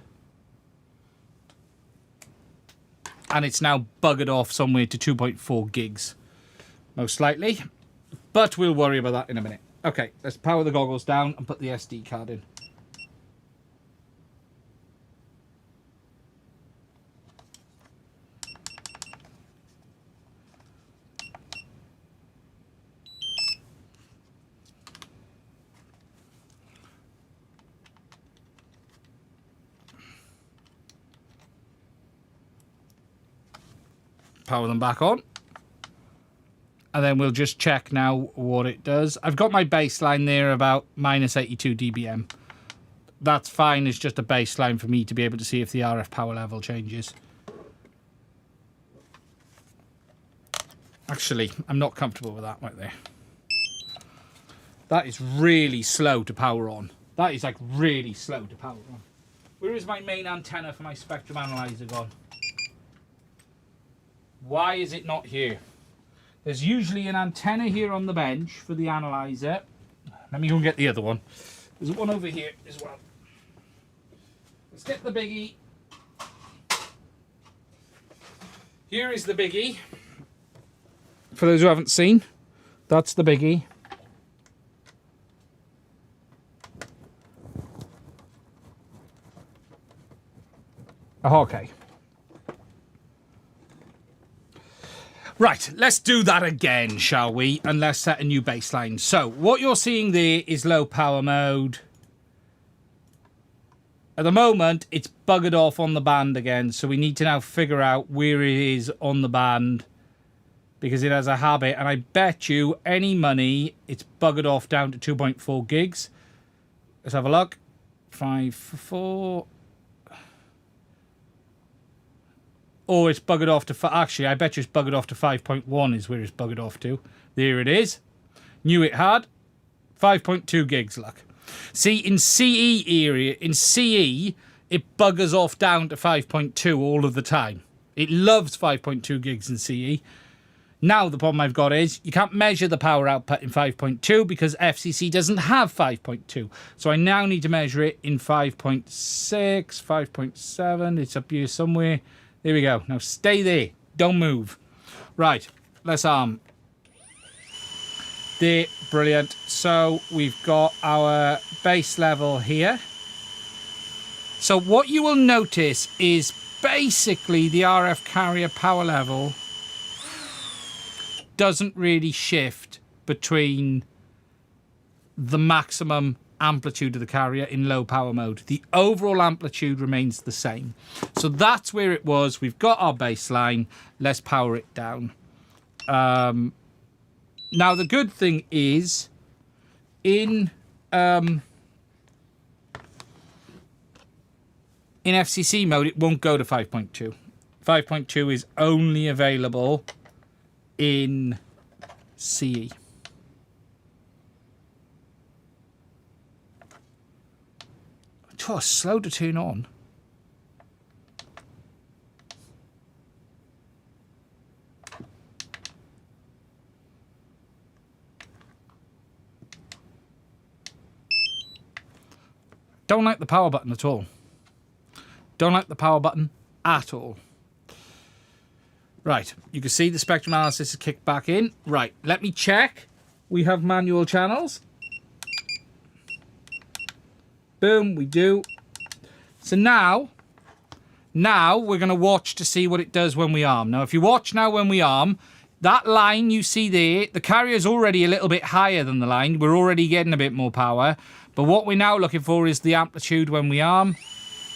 And it's now buggered off somewhere to 2.4 gigs, most likely. But we'll worry about that in a minute. Okay, let's power the goggles down and put the SD card in. Power them back on. And then we'll just check now what it does. I've got my baseline there about minus 82 dBm. That's fine. It's just a baseline for me to be able to see if the RF power level changes. Actually, I'm not comfortable with that right there. That is really slow to power on. That is like really slow to power on. Where is my main antenna for my spectrum analyzer gone? Why is it not here? There's usually an antenna here on the bench for the analyzer. Let me go and get the other one. There's one over here as well. Let's get the biggie. Here is the biggie. For those who haven't seen, that's the biggie. Oh, okay. Right, let's do that again, shall we? And let's set a new baseline. So, what you're seeing there is low power mode. At the moment, it's buggered off on the band again, so we need to now figure out where it is on the band because it has a habit, and I bet you any money it's buggered off down to 2.4 gigs. Let's have a look. 5.4. Oh, it's buggered off to... Actually, I bet you it's buggered off to 5.1 is where it's buggered off to. There it is. Knew it had. 5.2 gigs, look. See, in CE area, in CE, it buggers off down to 5.2 all of the time. It loves 5.2 gigs in CE. Now, the problem I've got is you can't measure the power output in 5.2 because FCC doesn't have 5.2. So I now need to measure it in 5.6, 5.7. It's up here somewhere. There we go. Now stay there. Don't move. Right, let's arm. There, brilliant. So we've got our base level here. So what you will notice is basically the RF carrier power level doesn't really shift between the maximum amplitude of the carrier in low power mode. The overall amplitude remains the same. So that's where it was. We've got our baseline. Let's power it down. Now the good thing is in FCC mode, it won't go to 5.2. 5.2 is only available in CE. Oh, slow to turn on. Don't like the power button at all. Don't like the power button at all. Right, you can see the spectrum analysis is kicked back in. Right, let me check. We have manual channels. Boom, we do. So now we're going to watch to see what it does when we arm. Now, if you watch now when we arm, that line you see there, the carrier's already a little bit higher than the line. We're already getting a bit more power. But what we're now looking for is the amplitude when we arm.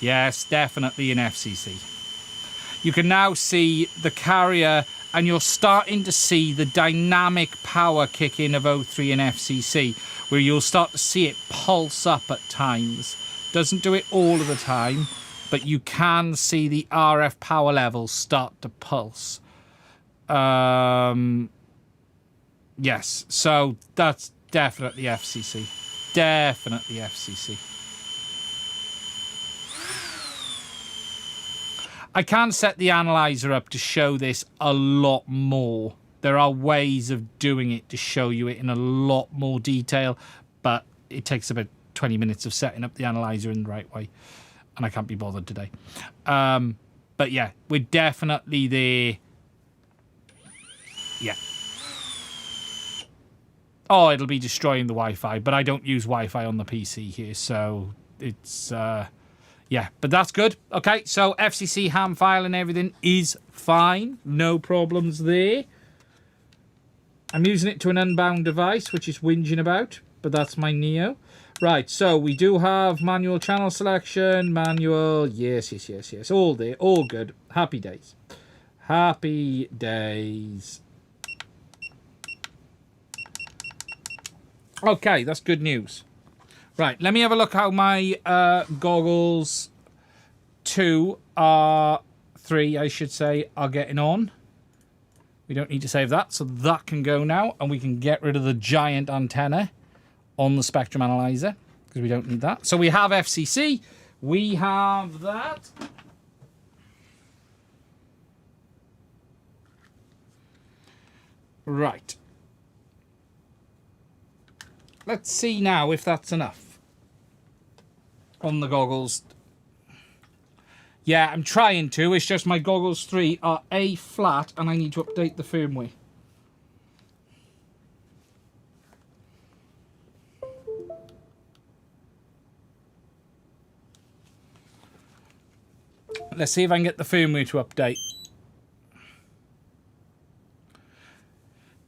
Yes, definitely in FCC. You can now see the carrier, and you're starting to see the dynamic power kick in of O3 and FCC, where you'll start to see it pulse up at times. Doesn't do it all of the time, but you can see the RF power levels start to pulse. Yes, so that's definitely FCC. Definitely FCC. I can set the analyzer up to show this a lot more. There are ways of doing it to show you it in a lot more detail, but it takes about 20 minutes of setting up the analyzer in the right way, and I can't be bothered today. But yeah, we're definitely there. Yeah. Oh, it'll be destroying the Wi-Fi, but I don't use Wi-Fi on the PC here, so it's... yeah, but that's good. Okay, so FCC ham file and everything is fine. No problems there. I'm using it to an unbound device, which is whinging about, but that's my Neo. Right, so we do have manual channel selection, manual, yes. All there, all good. Happy days. Happy days. Okay, that's good news. Right, let me have a look how my goggles 2 are 3, I should say, are getting on. We don't need to save that, so that can go now, and we can get rid of the giant antenna on the spectrum analyzer, because we don't need that. So we have FCC, we have that. Right. Let's see now if that's enough on the goggles. Yeah, I'm trying to. It's just my goggles 3 are A flat and I need to update the firmware. Let's see if I can get the firmware to update.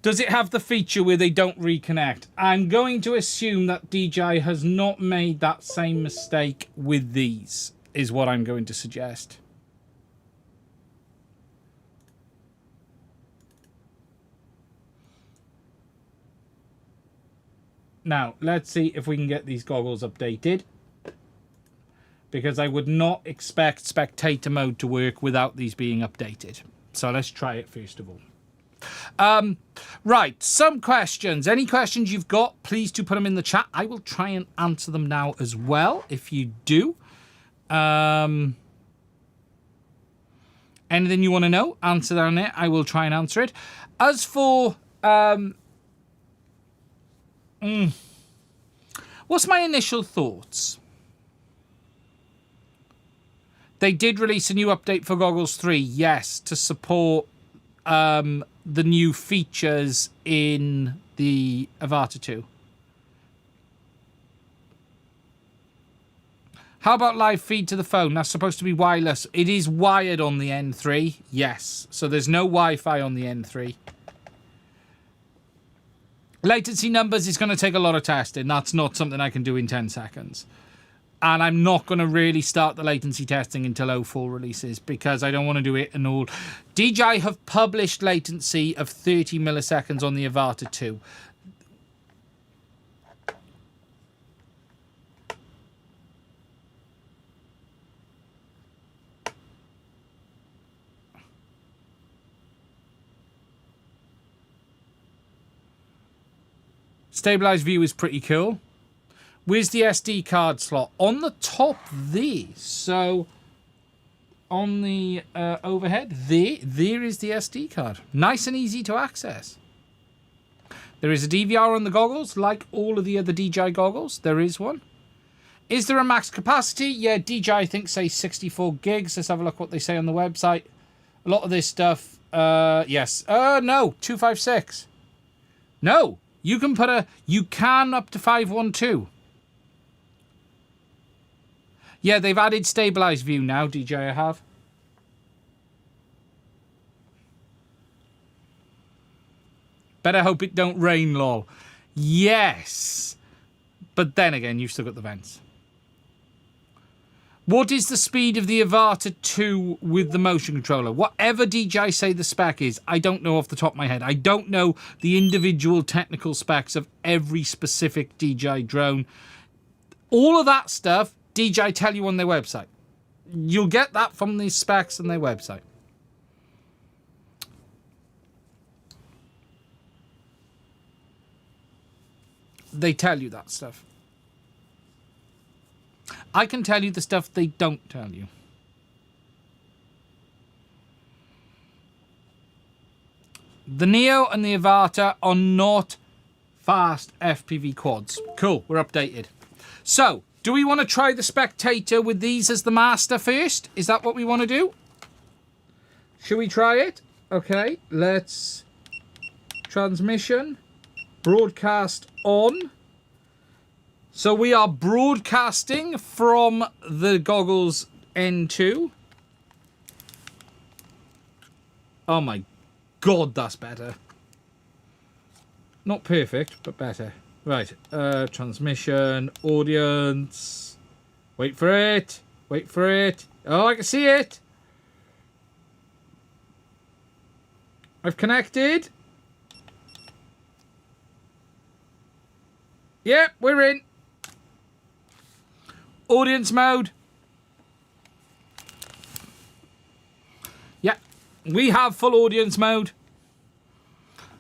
Does it have the feature where they don't reconnect? I'm going to assume that DJI has not made that same mistake with these, is what I'm going to suggest. Now, let's see if we can get these goggles updated, because I would not expect spectator mode to work without these being updated. So let's try it first of all. Right, some questions. Any questions you've got, please do put them in the chat. I will try and answer them now as well, if you do. Anything you want to know, answer down there. I will try and answer it. As for... what's my initial thoughts? They did release a new update for Goggles 3, yes, to support... the new features in the Avata 2. How about live feed to the phone? That's supposed to be wireless. It is wired on the N3, yes. So there's no Wi-Fi on the N3. Latency numbers is going to take a lot of testing. That's not something I can do in 10 seconds. And I'm not going to really start the latency testing until 04 releases because I don't want to do it and all. DJI have published latency of 30 milliseconds on the Avata 2. Stabilized view is pretty cool. Where's the SD card slot? On the top there. So on the overhead, there is the SD card. Nice and easy to access. There is a DVR on the goggles, like all of the other DJI goggles. There is one. Is there a max capacity? Yeah, DJI, I think, say 64 gigs. Let's have a look what they say on the website. A lot of this stuff, yes. No, 256. No. You can up to 512. Yeah, they've added stabilized view now, DJI have. Better hope it don't rain, lol. Yes. But then again, you've still got the vents. What is the speed of the Avata 2 with the motion controller? Whatever DJI say the spec is, I don't know off the top of my head. I don't know the individual technical specs of every specific DJI drone. All of that stuff, DJI tell you on their website. You'll get that from the specs on their website. They tell you that stuff. I can tell you the stuff they don't tell you. The Neo and the Avata are not fast FPV quads. Cool, we're updated. So, do we want to try the Spectator with these as the master first? Is that what we want to do? Should we try it? Okay, let's... Transmission. Broadcast on. So we are broadcasting from the goggles N2. Oh my god, that's better. Not perfect, but better. Right, transmission, audience. Wait for it. Wait for it. Oh, I can see it. I've connected. Yep, we're in. Audience mode. Yeah, we have full audience mode.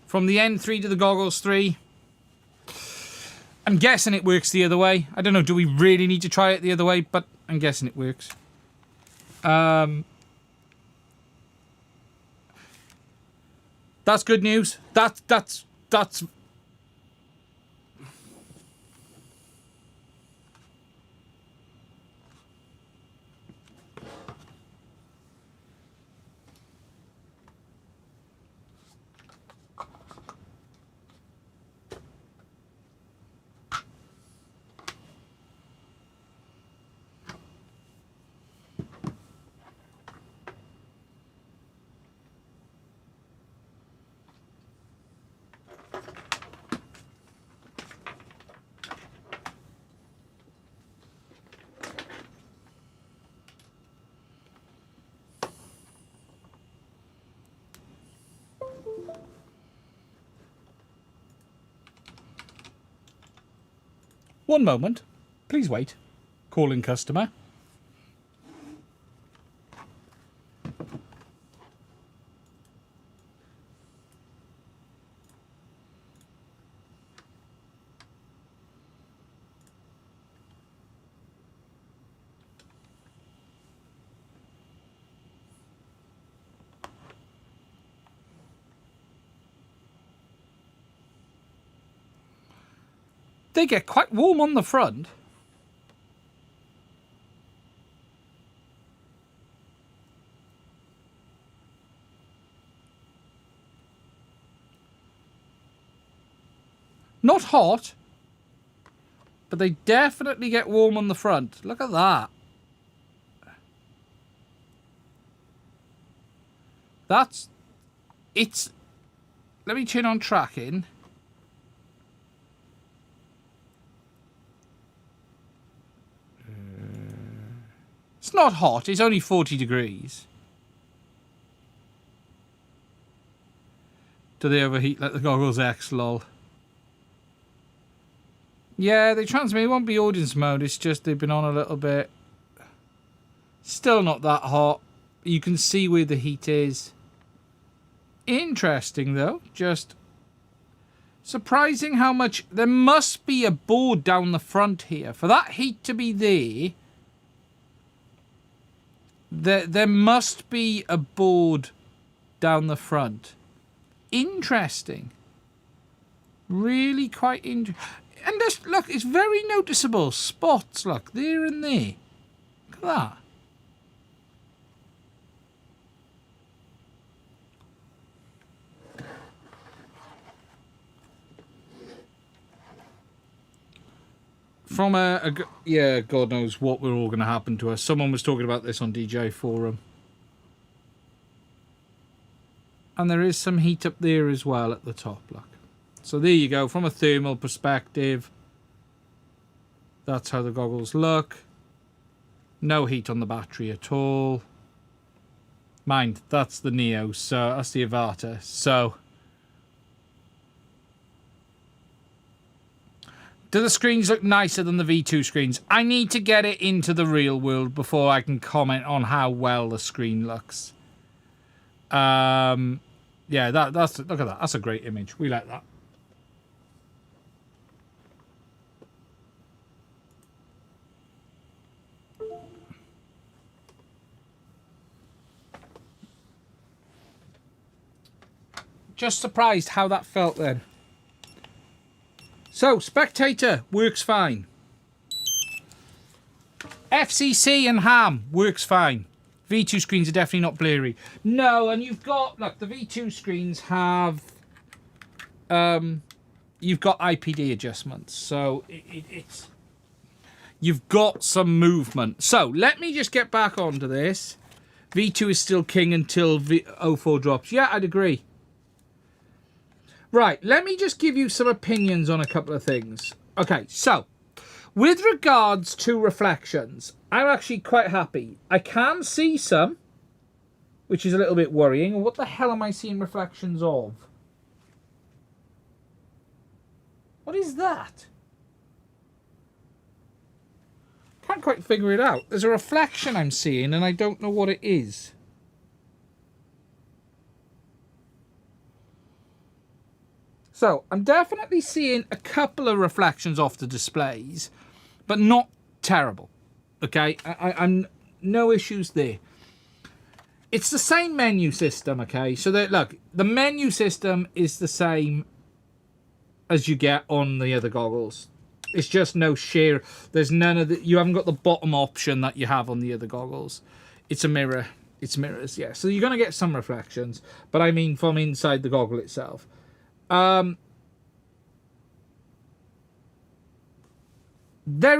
From the N3 to the Goggles 3. I'm guessing it works the other way. I don't know, do we really need to try it the other way? But I'm guessing it works. That's good news. That's one moment. Please wait. Calling customer. They get quite warm on the front. Not hot, but they definitely get warm on the front. Look at that. It's, let me turn on tracking. It's not hot, it's only 40 degrees. Do they overheat like the goggles X, lol? Yeah, they transmit. It won't be audience mode, it's just they've been on a little bit. Still not that hot. You can see where the heat is. Interesting though, just surprising how much. There must be a board down the front here. For that heat to be there must be a board down the front. Interesting. Really quite interesting. And just look, it's very noticeable. Spots, look, there and there. Look at that. From yeah, God knows what we're all going to happen to us. Someone was talking about this on DJI forum. And there is some heat up there as well at the top, look. So there you go, from a thermal perspective. That's how the goggles look. No heat on the battery at all. Mind, that's the Neo, so that's the Avata. So do the screens look nicer than the V2 screens? I need to get it into the real world before I can comment on how well the screen looks. Yeah, that's look at that. That's a great image. We like that. Just surprised how that felt then. So, spectator works fine. FCC and ham works fine. V2 screens are definitely not blurry. No, and you've got, look, the V2 screens have, you've got IPD adjustments. So, it's, you've got some movement. So, let me just get back onto this. V2 is still king until V04 drops. Yeah, I'd agree. Right, let me just give you some opinions on a couple of things. Okay, so, with regards to reflections, I'm actually quite happy. I can see some, which is a little bit worrying. What the hell am I seeing reflections of? What is that? Can't quite figure it out. There's a reflection I'm seeing and I don't know what it is. So, I'm definitely seeing a couple of reflections off the displays, but not terrible. Okay, I'm no issues there. It's the same menu system, okay? So, look, the menu system is the same as you get on the other goggles. It's just no share. There's none of the, you haven't got the bottom option that you have on the other goggles. It's a mirror. It's mirrors, yeah. So, you're going to get some reflections, but I mean from inside the goggle itself. There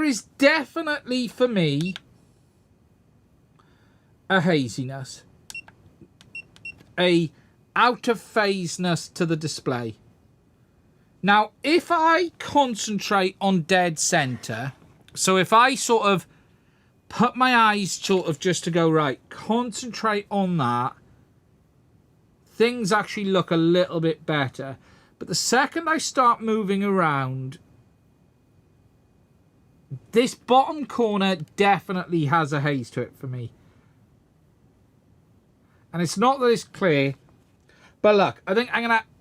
is definitely, for me, a haziness. A out-of-phaseness to the display. Now, if I concentrate on dead center, so if I sort of put my eyes sort of just to go, right, concentrate on that, things actually look a little bit better. But the second I start moving around, this bottom corner definitely has a haze to it for me. And it's not that it's clear, but look, I think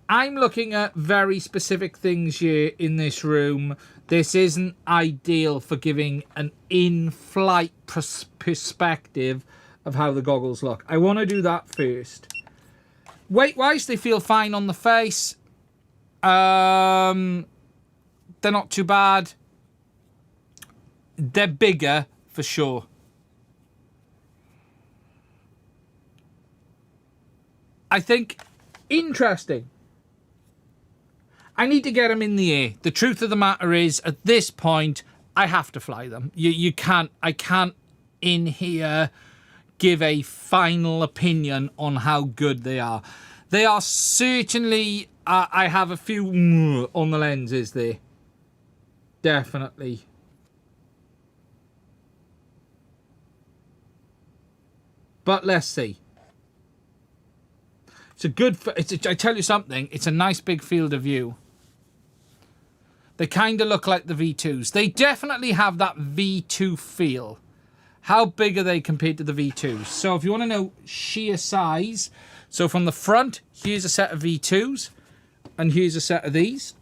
I'm looking at very specific things here in this room. This isn't ideal for giving an in-flight perspective of how the goggles look. I want to do that first. Weight-wise, they feel fine on the face. They're not too bad. They're bigger for sure. I think interesting. I need to get them in the air. The truth of the matter is, at this point, I have to fly them. I can't in here give a final opinion on how good they are. They are certainly, I have a few on the lenses there. Definitely. But let's see. It's a good, I tell you something, it's a nice big field of view. They kind of look like the V2s. They definitely have that V2 feel. How big are they compared to the V2s? So if you want to know sheer size, so from the front, here's a set of V2s, and here's a set of these.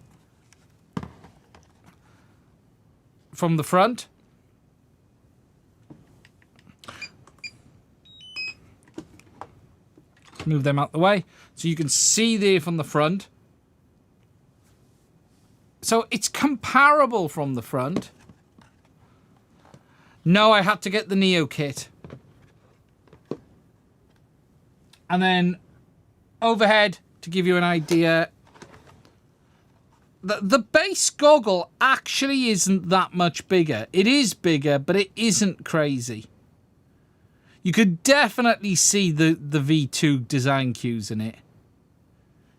From the front. Move them out the way. So you can see there from the front. So it's comparable from the front. No, I had to get the Neo kit. And then overhead, to give you an idea, the base goggle actually isn't that much bigger. It is bigger, but it isn't crazy. You could definitely see the V2 design cues in it.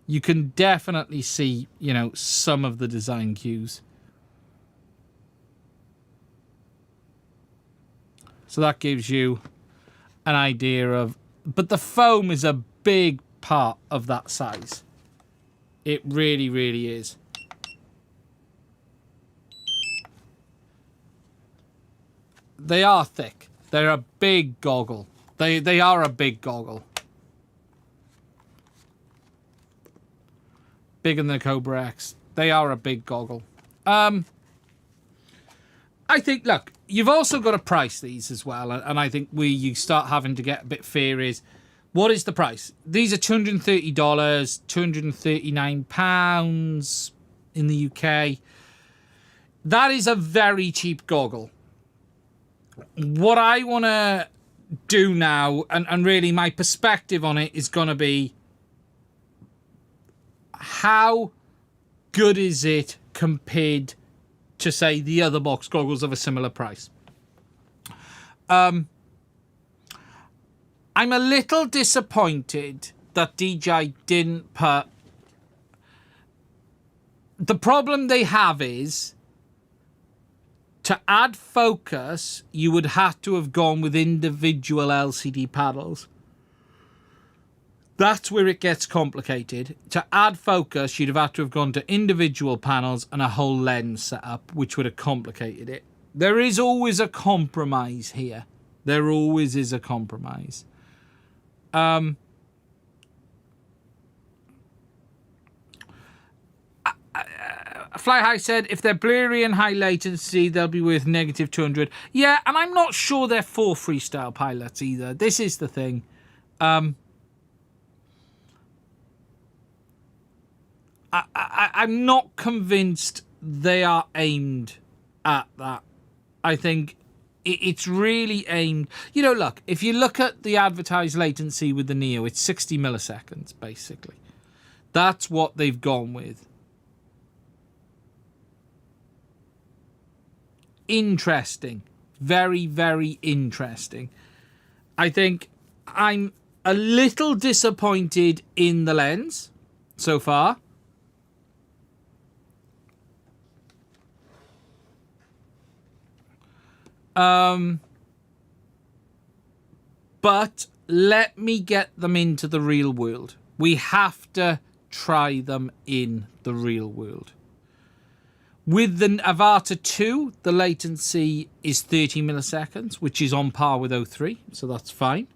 You can definitely see, you know, some of the design cues. So that gives you an idea of... But the foam is a big part of that size. It really, really is. They are thick. They're a big goggle. They are a big goggle. Bigger than the Cobra X. They are a big goggle. I think, look, you've also got to price these as well. And I think where you start having to get a bit fair is, what is the price? These are $230, £239 in the UK. That is a very cheap goggle. What I want to do now, and really my perspective on it is going to be, how good is it compared to, say, the other box goggles of a similar price? I'm a little disappointed that DJI didn't put... The problem they have is, to add focus, you would have to have gone with individual LCD paddles. That's where it gets complicated. To add focus, you'd have had to have gone to individual panels and a whole lens setup, which would have complicated it. There is always a compromise here. There always is a compromise. Fly High said, if they're blurry and high latency, they'll be worth negative 200. Yeah, and I'm not sure they're for freestyle pilots either. This is the thing. I'm not convinced they are aimed at that. I think it's really aimed... You know, look, if you look at the advertised latency with the Neo, it's 60 milliseconds, basically. That's what they've gone with. Interesting. Very, very interesting. I think I'm a little disappointed in the lens so far. But let me get them into the real world. We have to try them in the real world. With the Avata 2, the latency is 30 milliseconds, which is on par with 03, so that's fine.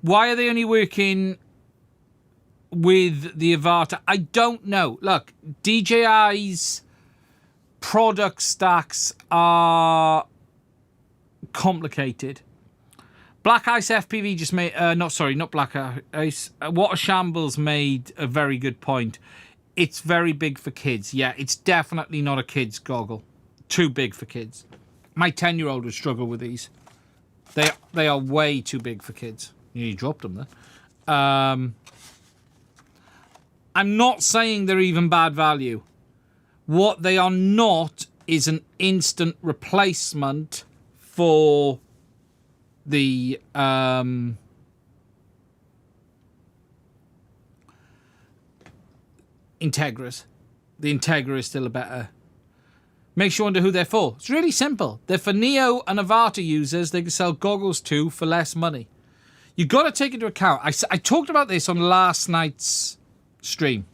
Why are they only working with the Avata? I don't know. Look, DJI's product stacks are complicated. Black Ice FPV just made... not Black Ice. What a Shambles made a very good point. It's very big for kids. Yeah, it's definitely not a kid's goggle. Too big for kids. My 10-year-old would struggle with these. They are way too big for kids. You dropped them there. I'm not saying they're even bad value. What they are not is an instant replacement for the Integras. The Integra is still a better. Makes you wonder who they're for. It's really simple. They're for Neo and Avata users they can sell goggles to for less money. You've got to take into account. I talked about this on last night's stream.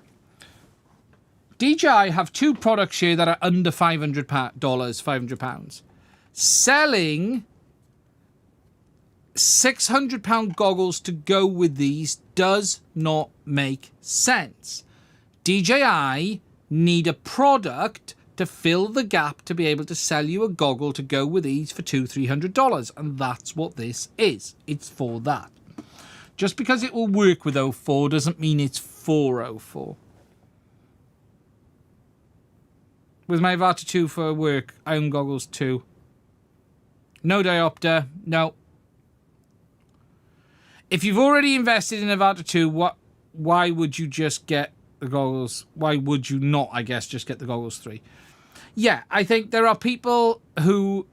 DJI have two products here that are under $500, £500. Selling £600 goggles to go with these does not make sense. DJI need a product to fill the gap to be able to sell you a goggle to go with these for $200-300, and that's what this is. It's for that. Just because it will work with 04 doesn't mean it's for 04. With my Avata 2 for work, I own goggles too. No diopter, no. If you've already invested in Avata 2, why would you just get the goggles? Why would you not, I guess, just get the goggles 3? Yeah, I think there are people who...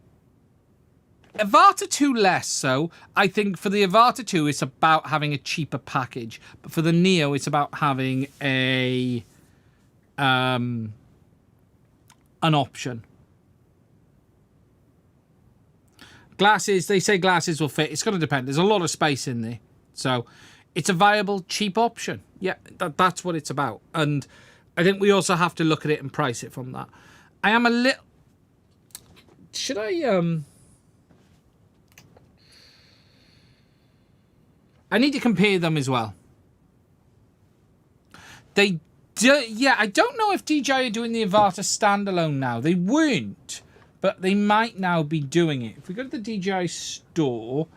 Avata 2 less so. I think for the Avata 2, it's about having a cheaper package. But for the Neo, it's about having a... an option. Glasses, they say glasses will fit. It's going to depend. There's a lot of space in there. So it's a viable, cheap option. Yeah, that's what it's about. And I think we also have to look at it and price it from that. I am a little... Should I... I need to compare them as well. Yeah, I don't know if DJI are doing the Avata standalone now. They weren't, but they might now be doing it. If we go to the DJI store,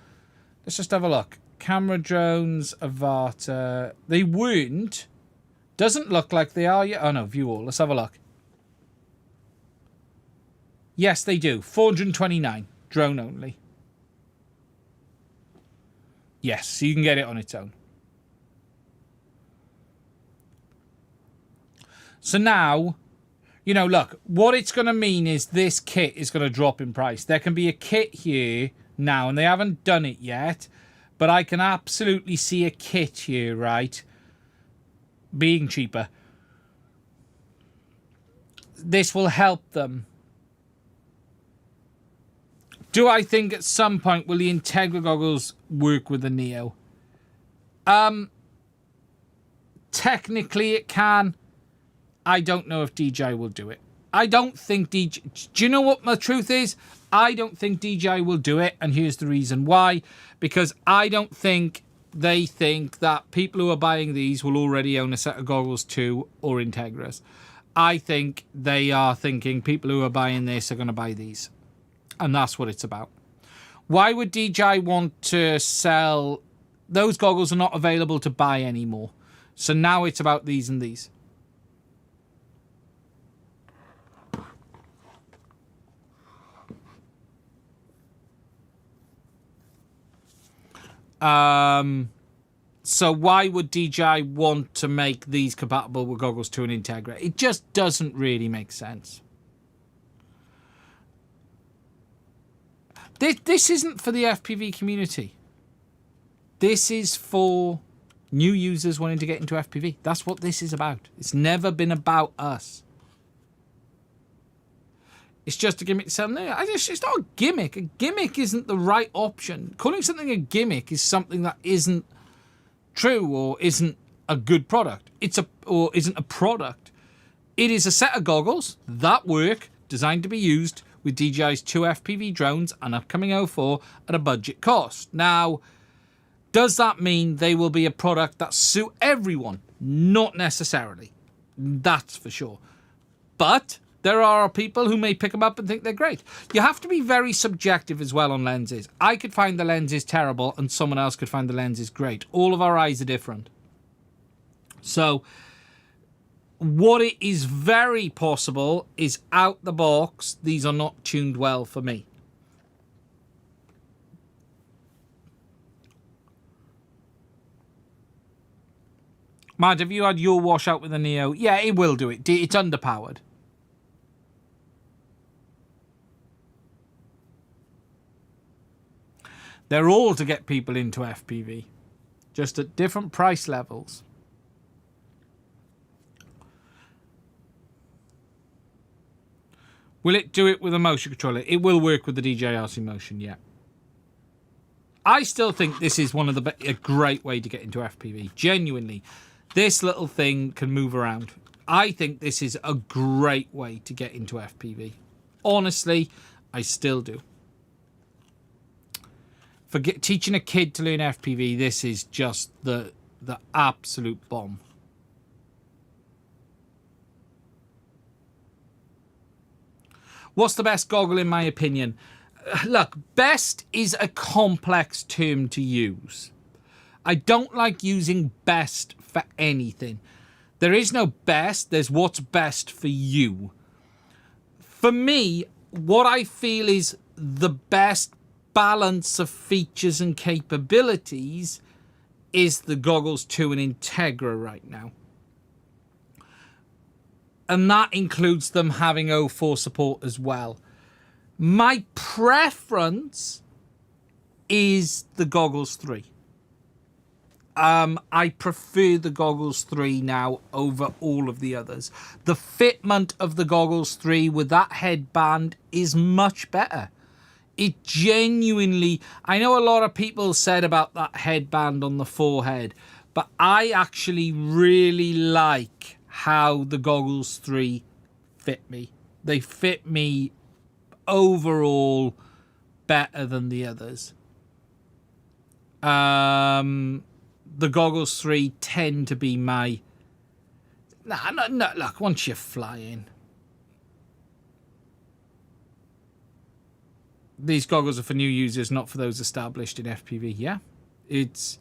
let's just have a look. Camera drones, Avata. They weren't. Doesn't look like they are yet. Oh no, view all. Let's have a look. Yes, they do. 429. Drone only. Yes, so you can get it on its own. So now, you know, look, what it's going to mean is this kit is going to drop in price. There can be a kit here now, and they haven't done it yet, but I can absolutely see a kit here, right, being cheaper. This will help them. Do I think at some point will the Integra goggles work with the Neo? Technically it can. I don't know if DJI will do it. I don't think DJI... Do you know what the truth is? I don't think DJI will do it, and here's the reason why. Because I don't think they think that people who are buying these will already own a set of goggles too, or Integras. I think they are thinking people who are buying this are going to buy these. And that's what it's about. Why would DJI want to sell... Those goggles are not available to buy anymore. So now it's about these and these. So why would DJI want to make these compatible with goggles to an Integra? It just doesn't really make sense. This isn't for the FPV community. This is for new users wanting to get into FPV. That's what this is about. It's never been about us. It's just a gimmick. It's not a gimmick. A gimmick isn't the right option. Calling something a gimmick is something that isn't true or isn't a good product. Or isn't a product. It is a set of goggles that work, designed to be used with DJI's 2 FPV drones and upcoming 04 at a budget cost. Now, does that mean they will be a product that suit everyone? Not necessarily. That's for sure. But there are people who may pick them up and think they're great. You have to be very subjective as well on lenses. I could find the lenses terrible and someone else could find the lenses great. All of our eyes are different. So what it is very possible is out the box, these are not tuned well for me. Matt, have you had your washout with the Neo? Yeah, it will do it. It's underpowered. They're all to get people into FPV, just at different price levels. Will it do it with a motion controller? It will work with the DJI RC Motion, yeah. I still think this is one of a great way to get into FPV. Genuinely, this little thing can move around. I think this is a great way to get into FPV. Honestly, I still do. For teaching a kid to learn FPV, this is just the absolute bomb. What's the best goggle in my opinion? Look, best is a complex term to use. I don't like using best for anything. There is no best, there's what's best for you. For me, what I feel is the best balance of features and capabilities is the Goggles 2 and Integra right now. And that includes them having 04 support as well. My preference is the Goggles 3. I prefer the Goggles 3 now over all of the others. The fitment of the Goggles 3 with that headband is much better. It genuinely... I know a lot of people said about that headband on the forehead, but I actually really like how the Goggles 3 fit me. They fit me overall better than the others. The Goggles 3 tend to be my... No, look, once you're flying... These goggles are for new users, not for those established in FPV. Yeah, it's...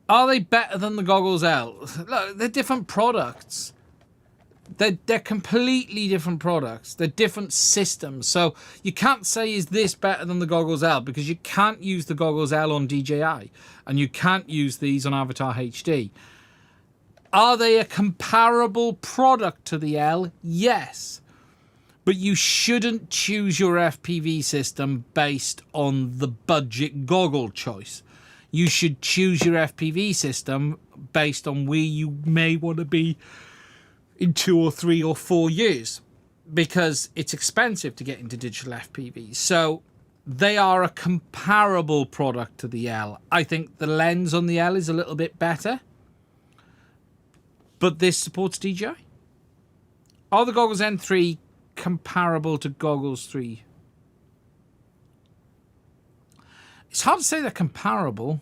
Are they better than the Goggles L? Look, they're different products. They're completely different products. They're different systems. So you can't say, is this better than the Goggles L? Because you can't use the Goggles L on DJI. And you can't use these on Avatar HD. Are they a comparable product to the L? Yes. But you shouldn't choose your FPV system based on the budget goggle choice. You should choose your FPV system based on where you may want to be in 2 or 3 or 4 years, because it's expensive to get into digital FPV. So they are a comparable product to the L. I think the lens on the L is a little bit better, but this supports DJI. Are the Goggles N3 comparable to Goggles 3? It's hard to say they're comparable.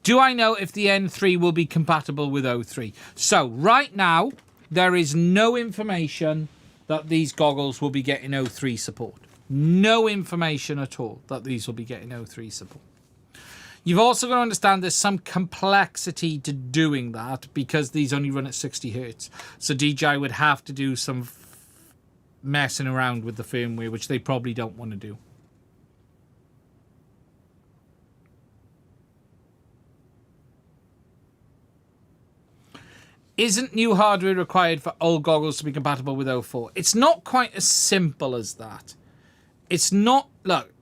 Do I know if the N3 will be compatible with 03? So right now, there is no information that these goggles will be getting 03 support. No information at all that these will be getting 03 support. You've also got to understand there's some complexity to doing that because these only run at 60 Hertz. So DJI would have to do some messing around with the firmware, which they probably don't want to do. Isn't new hardware required for old goggles to be compatible with 04? It's not quite as simple as that. It's not... Look,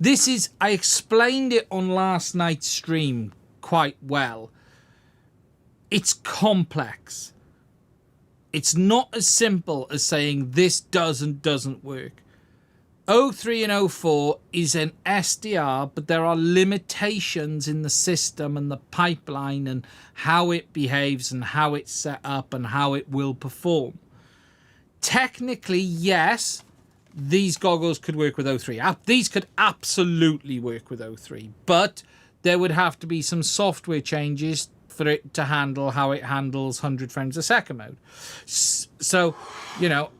this is... I explained it on last night's stream quite well. It's complex. It's not as simple as saying this doesn't work. 03 and 04 is an SDR, but there are limitations in the system and the pipeline and how it behaves and how it's set up and how it will perform. Technically, yes, these goggles could work with 03. These could absolutely work with 03, but there would have to be some software changes for it to handle how it handles 100 frames a second mode. So, you know,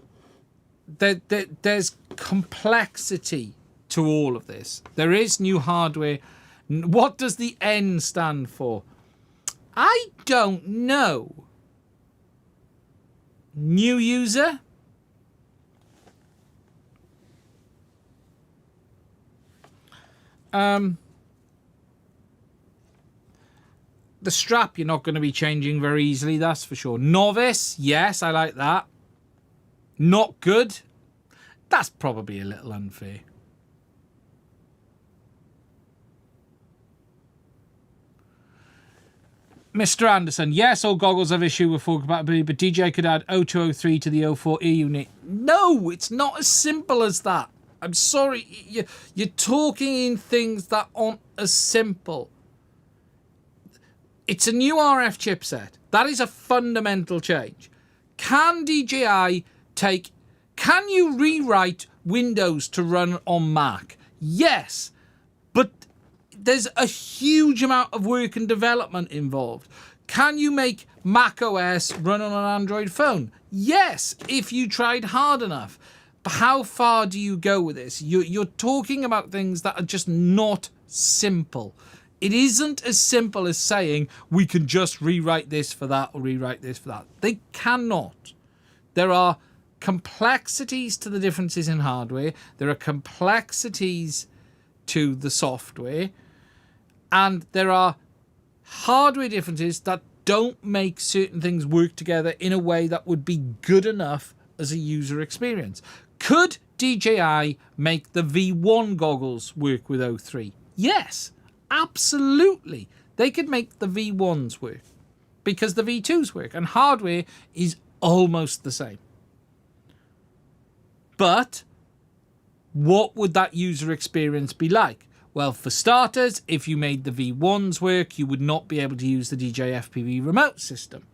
there's complexity to all of this. There is new hardware. What does the N stand for? I don't know. New user? The strap, you're not going to be changing very easily, that's for sure. Novice, yes, I like that. Not good, that's probably a little unfair. Mr. Anderson, yes, all goggles have issue with full compatibility, but DJI could add 0203 to the 04 ear unit. No, it's not as simple as that. I'm sorry, you're talking in things that aren't as simple. It's a new RF chipset. That is a fundamental change. Can DJI can you rewrite Windows to run on Mac? Yes, but there's a huge amount of work and development involved. Can you make Mac OS run on an Android phone? Yes, if you tried hard enough. But how far do you go with this? You're talking about things that are just not simple. It isn't as simple as saying we can just rewrite this for that or rewrite this for that. They cannot. There are complexities to the differences in hardware. There are complexities to the software. And there are hardware differences that don't make certain things work together in a way that would be good enough as a user experience. Could DJI make the V1 goggles work with O3? Yes, absolutely. They could make the V1s work because the V2s work and hardware is almost the same. But what would that user experience be like? Well, for starters, if you made the V1s work, you would not be able to use the DJI FPV remote system.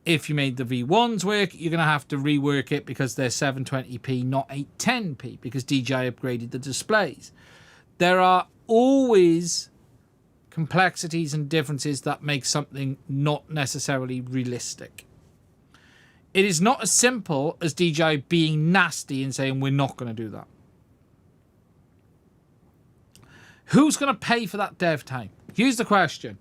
If you made the V1s work, you're going to have to rework it because they're 720p, not 810p, because DJI upgraded the displays. There are always complexities and differences that make something not necessarily realistic. It is not as simple as DJI being nasty and saying we're not going to do that. Who's going to pay for that dev time? Here's the question.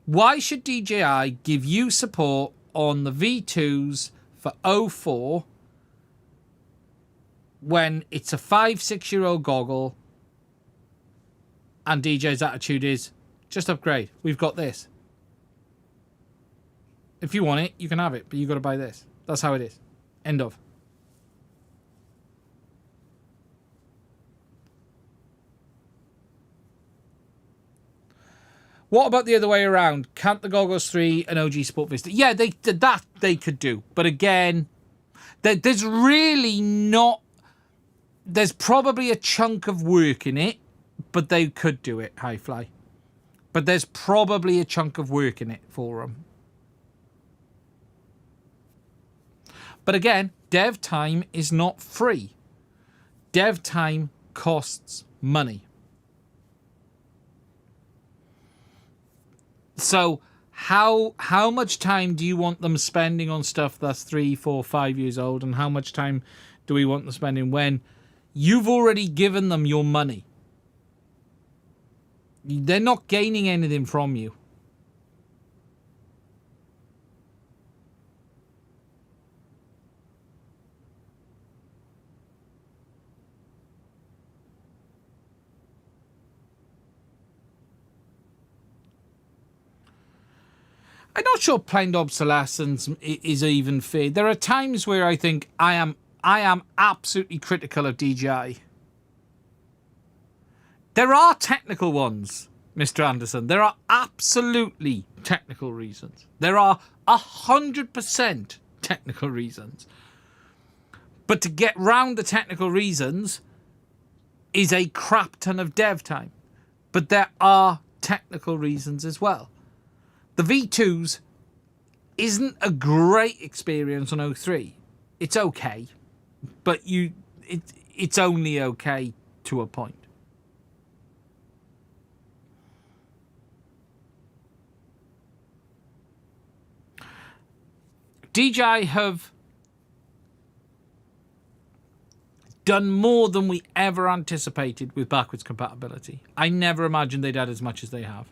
Why should DJI give you support on the V2s for 04 when it's a 5-6-year-old goggle and DJI's attitude is just upgrade? We've got this. If you want it, you can have it, but you've got to buy this. That's how it is. End of. What about the other way around? Can't the Goggles 3 and OG Sport Vista? Yeah, they could do. But again, there's really not... There's probably a chunk of work in it, but they could do it, Highfly. But there's probably a chunk of work in it for them. But again, dev time is not free. Dev time costs money. So how much time do you want them spending on stuff that's 3, 4, 5 years old, and how much time do we want them spending when you've already given them your money? They're not gaining anything from you. I'm not sure planned obsolescence is even fair. There are times where I think I am absolutely critical of DJI. There are technical ones, Mr. Anderson. There are absolutely technical reasons. There are 100% technical reasons. But to get round the technical reasons is a crap ton of dev time. But there are technical reasons as well. The V2s isn't a great experience on 03. It's okay, but it's only okay to a point. DJI have done more than we ever anticipated with backwards compatibility. I never imagined they'd add as much as they have.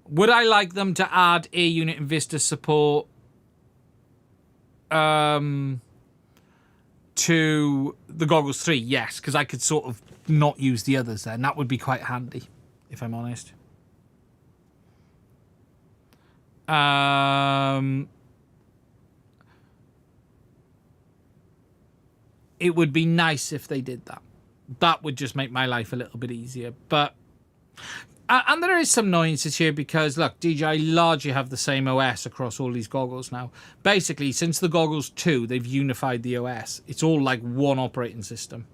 Would I like them to add Air Unit and Vista support to the Goggles 3? Yes, because I could sort of not use the others then. That would be quite handy, if I'm honest. It would be nice if they did that. That would just make my life a little bit easier. But and there is some annoyances here because, look, DJI largely have the same OS across all these goggles now. Basically, since the Goggles 2, they've unified the OS. It's all like one operating system.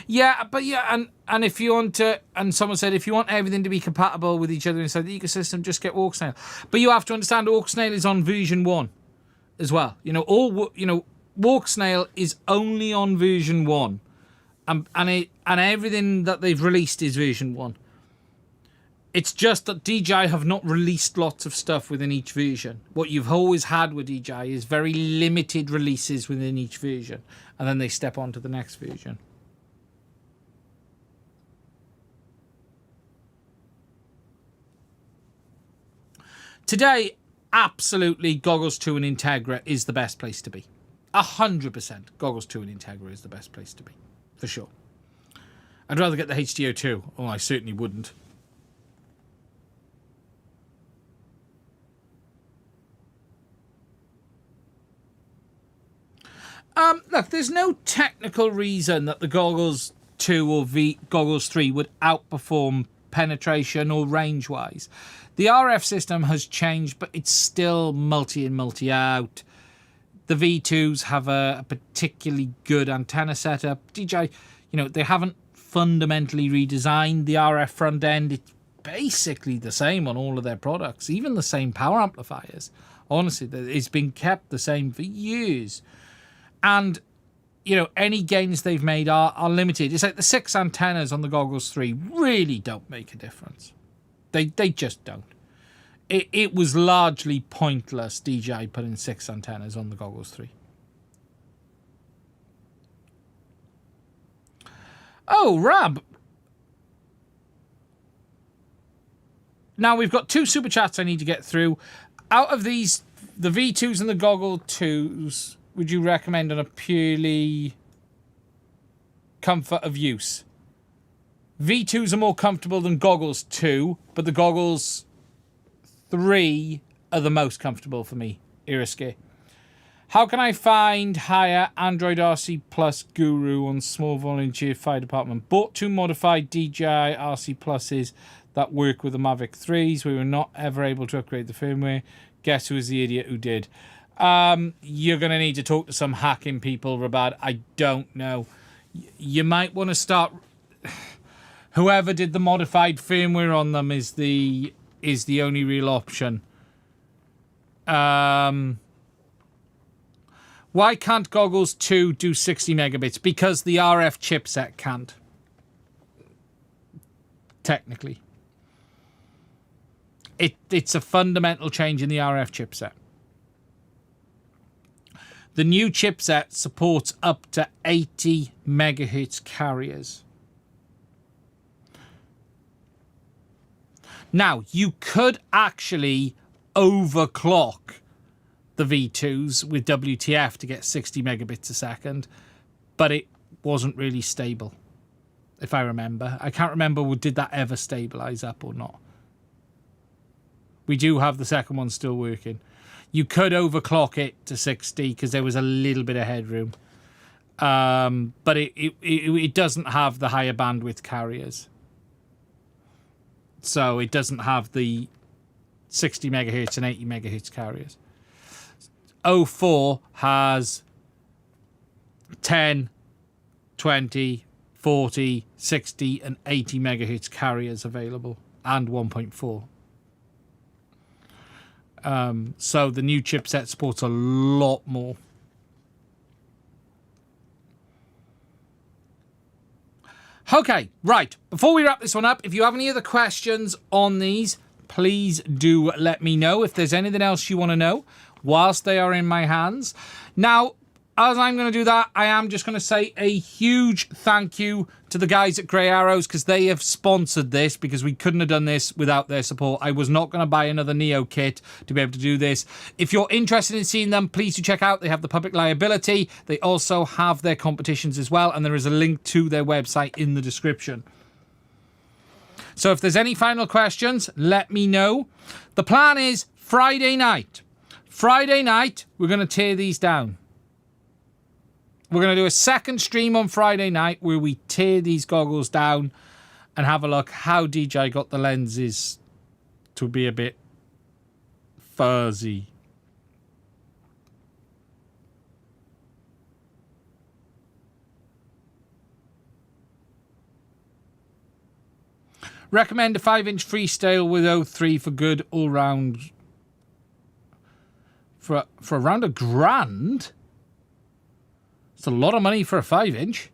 Yeah, but yeah, and if you want to, and someone said, if you want everything to be compatible with each other inside the ecosystem, just get Orcsnail. But you have to understand Orcsnail is on version 1 as well. You know, Orcsnail is only on version 1. And everything that they've released is version 1. It's just that DJI have not released lots of stuff within each version. What you've always had with DJI is very limited releases within each version. And then they step on to the next version. Today, absolutely, Goggles 2 and Integra is the best place to be. 100% Goggles 2 and Integra is the best place to be. For sure. I'd rather get the HDO2. Oh, I certainly wouldn't. Look, there's no technical reason that the Goggles 2 or Goggles 3 would outperform penetration or range-wise. The RF system has changed, but it's still multi in, multi out. The V2s have a particularly good antenna setup. DJI, they haven't fundamentally redesigned the RF front end. It's basically the same on all of their products, even the same power amplifiers. Honestly, it's been kept the same for years. And, any gains they've made are limited. It's like the 6 antennas on the Goggles 3 really don't make a difference. They just don't. It was largely pointless, DJI putting 6 antennas on the Goggles 3. Oh, Rab. Now, we've got 2 super chats I need to get through. Out of these, the V2s and the Goggle 2s, would you recommend on a purely comfort of use? V2s are more comfortable than Goggles 2, but the Goggles 3 are the most comfortable for me. Iriske. How can I find higher Android RC Plus Guru on small volunteer fire department? Bought 2 modified DJI RC Pluses that work with the Mavic 3s. We were not ever able to upgrade the firmware. Guess who was the idiot who did? You're going to need to talk to some hacking people, Rabad. I don't know. You might want to start... Whoever did the modified firmware on them is the only real option. Why can't Goggles 2 do 60 megabits? Because the RF chipset can't. Technically. It's a fundamental change in the RF chipset. The new chipset supports up to 80 megahertz carriers. Now, you could actually overclock the V2s with WTF to get 60 megabits a second, but it wasn't really stable, if I remember. I can't remember, did that ever stabilize up or not? We do have the second one still working. You could overclock it to 60 because there was a little bit of headroom. But it doesn't have the higher bandwidth carriers. So it doesn't have the 60 megahertz and 80 megahertz carriers. 04 has 10, 20, 40, 60 and 80 megahertz carriers available and 1.4. So the new chipset supports a lot more. Okay, right. Before we wrap this one up, if you have any other questions on these, please do let me know. If there's anything else you want to know whilst they are in my hands. Now, as I'm going to do that, I am just going to say a huge thank you to the guys at Grey Arrows because they have sponsored this because we couldn't have done this without their support. I was not going to buy another Neo kit to be able to do this. If you're interested in seeing them, please do check out. They have the Public Liability. They also have their competitions as well, and there is a link to their website in the description. So if there's any final questions, let me know. The plan is Friday night. Friday night, we're going to tear these down. We're going to do a second stream on Friday night where we tear these goggles down and have a look how DJI got the lenses to be a bit fuzzy. Recommend a 5-inch freestyle with 03 for good all round. For around $1,000? It's a lot of money for a 5-inch.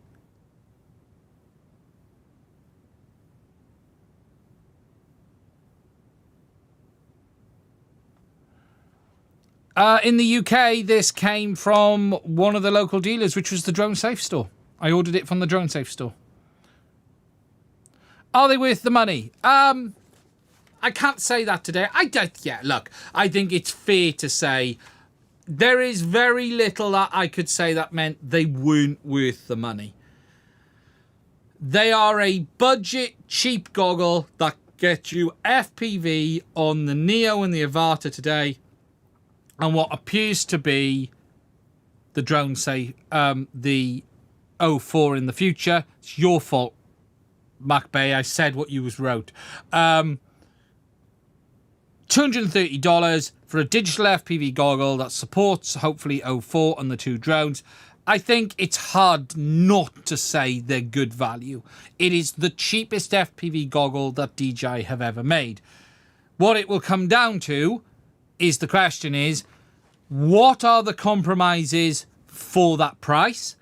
In the UK, this came from one of the local dealers, which was the Drone Safe store. I ordered it from the Drone Safe store. Are they worth the money? I can't say that today. Yeah, look, I think it's fair to say there is very little that I could say that meant they weren't worth the money. They are a budget, cheap goggle that gets you FPV on the Neo and the Avata today, and what appears to be the Drone Safe, the 04 in the future. It's your fault, Mac Bay. I said what you wrote. $230 for a digital FPV goggle that supports hopefully 04 on the two drones. I think it's hard not to say they're good value. It is the cheapest FPV goggle that DJI have ever made. What it will come down to is the question is, what are the compromises for that price?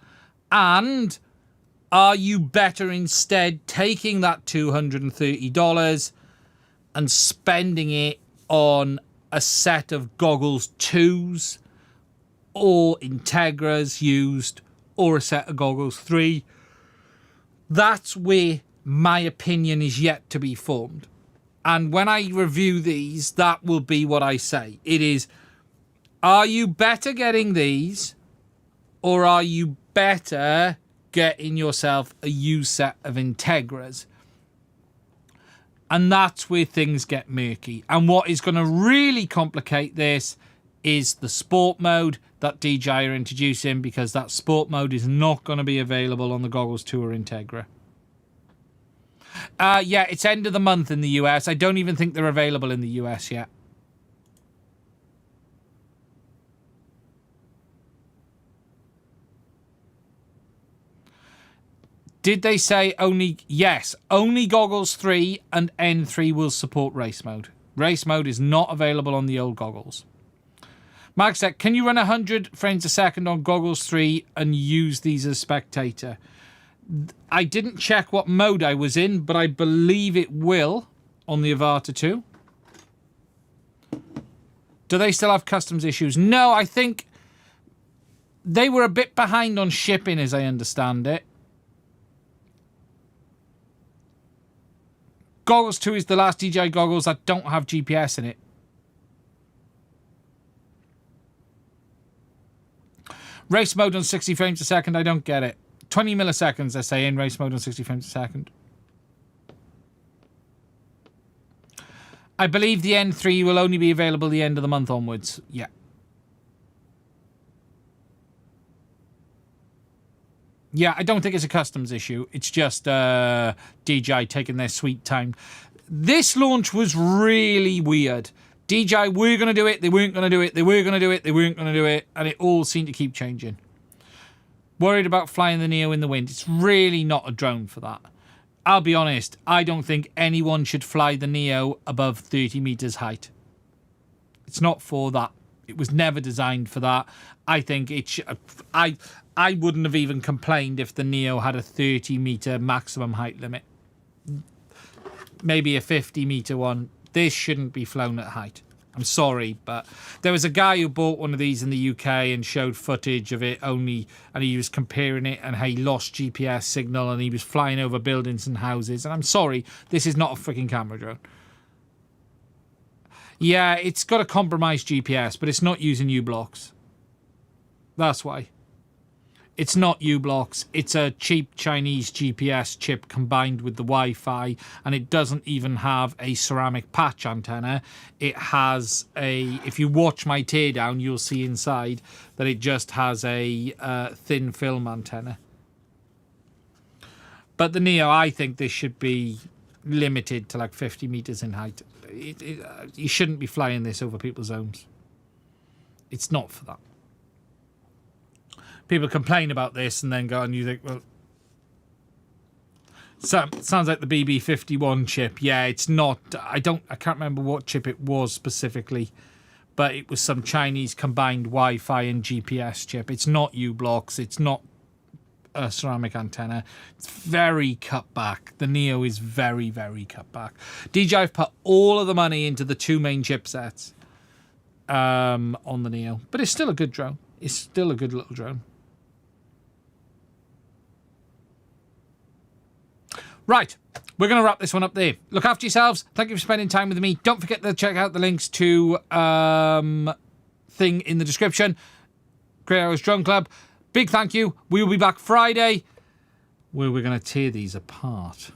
And are you better instead taking that $230 and spending it on a set of goggles 2s or Integras used, or a set of goggles 3? That's where my opinion is yet to be formed. And when I review these, that will be what I say. It is, are you better getting these, or are you better getting yourself a used set of Integras? And that's where things get murky. And what is going to really complicate this is the sport mode that DJI are introducing, because that sport mode is not going to be available on the Goggles 2 or Integra. Yeah, it's end of the month in the US. I don't even think they're available in the US yet. Did they say only? Yes, only Goggles 3 and N3 will support race mode. Race mode is not available on the old goggles. Mark said, can you run 100 frames a second on Goggles 3 and use these as spectator? I didn't check what mode I was in, but I believe it will on the Avata 2. Do they still have customs issues? No, I think they were a bit behind on shipping, as I understand it. Goggles 2 is the last DJI goggles that don't have GPS in it. Race mode on 60 frames a second, I don't get it. 20 milliseconds, they're saying, race mode on 60 frames a second. I believe the N3 will only be available the end of the month onwards. Yeah. Yeah, I don't think it's a customs issue. It's just DJI taking their sweet time. This launch was really weird. DJI were going to do it, they weren't going to do it, they were going to do it, they weren't going to do it, and it all seemed to keep changing. Worried about flying the Neo in the wind. It's really not a drone for that. I'll be honest, I don't think anyone should fly the Neo above 30 meters height. It's not for that. It was never designed for that. I think it should, I wouldn't have even complained if the Neo had a 30 meter maximum height limit. Maybe a 50 meter one. This shouldn't be flown at height. I'm sorry, but there was a guy who bought one of these in the UK and showed footage of it only, and he was comparing it and how he lost GPS signal and he was flying over buildings and houses. And I'm sorry, this is not a freaking camera drone. Yeah, it's got a compromised GPS, but it's not using U-blocks. That's why. It's not U-blocks. It's a cheap Chinese GPS chip combined with the Wi-Fi, and it doesn't even have a ceramic patch antenna. It has a, if you watch my teardown, you'll see inside that it just has a thin film antenna. But the Neo, I think this should be limited to like 50 meters in height. You shouldn't be flying this over people's homes. It's not for that. People complain about this and then go and you think, well, sounds like the BB51 chip. Yeah, it's not. I can't remember what chip it was specifically, but it was some Chinese combined Wi-Fi and GPS chip. It's not U-blocks. It's not a ceramic antenna. It's very cut back. The Neo is very, very cut back. DJI have put all of the money into the two main chipsets on the Neo, but it's still a good drone. It's still a good little drone. Right, we're going to wrap this one up there. Look after yourselves. Thank you for spending time with me. Don't forget to check out the links to thing in the description. Grey Arrows Drone Club. Big thank you. We will be back Friday where we're going to tear these apart.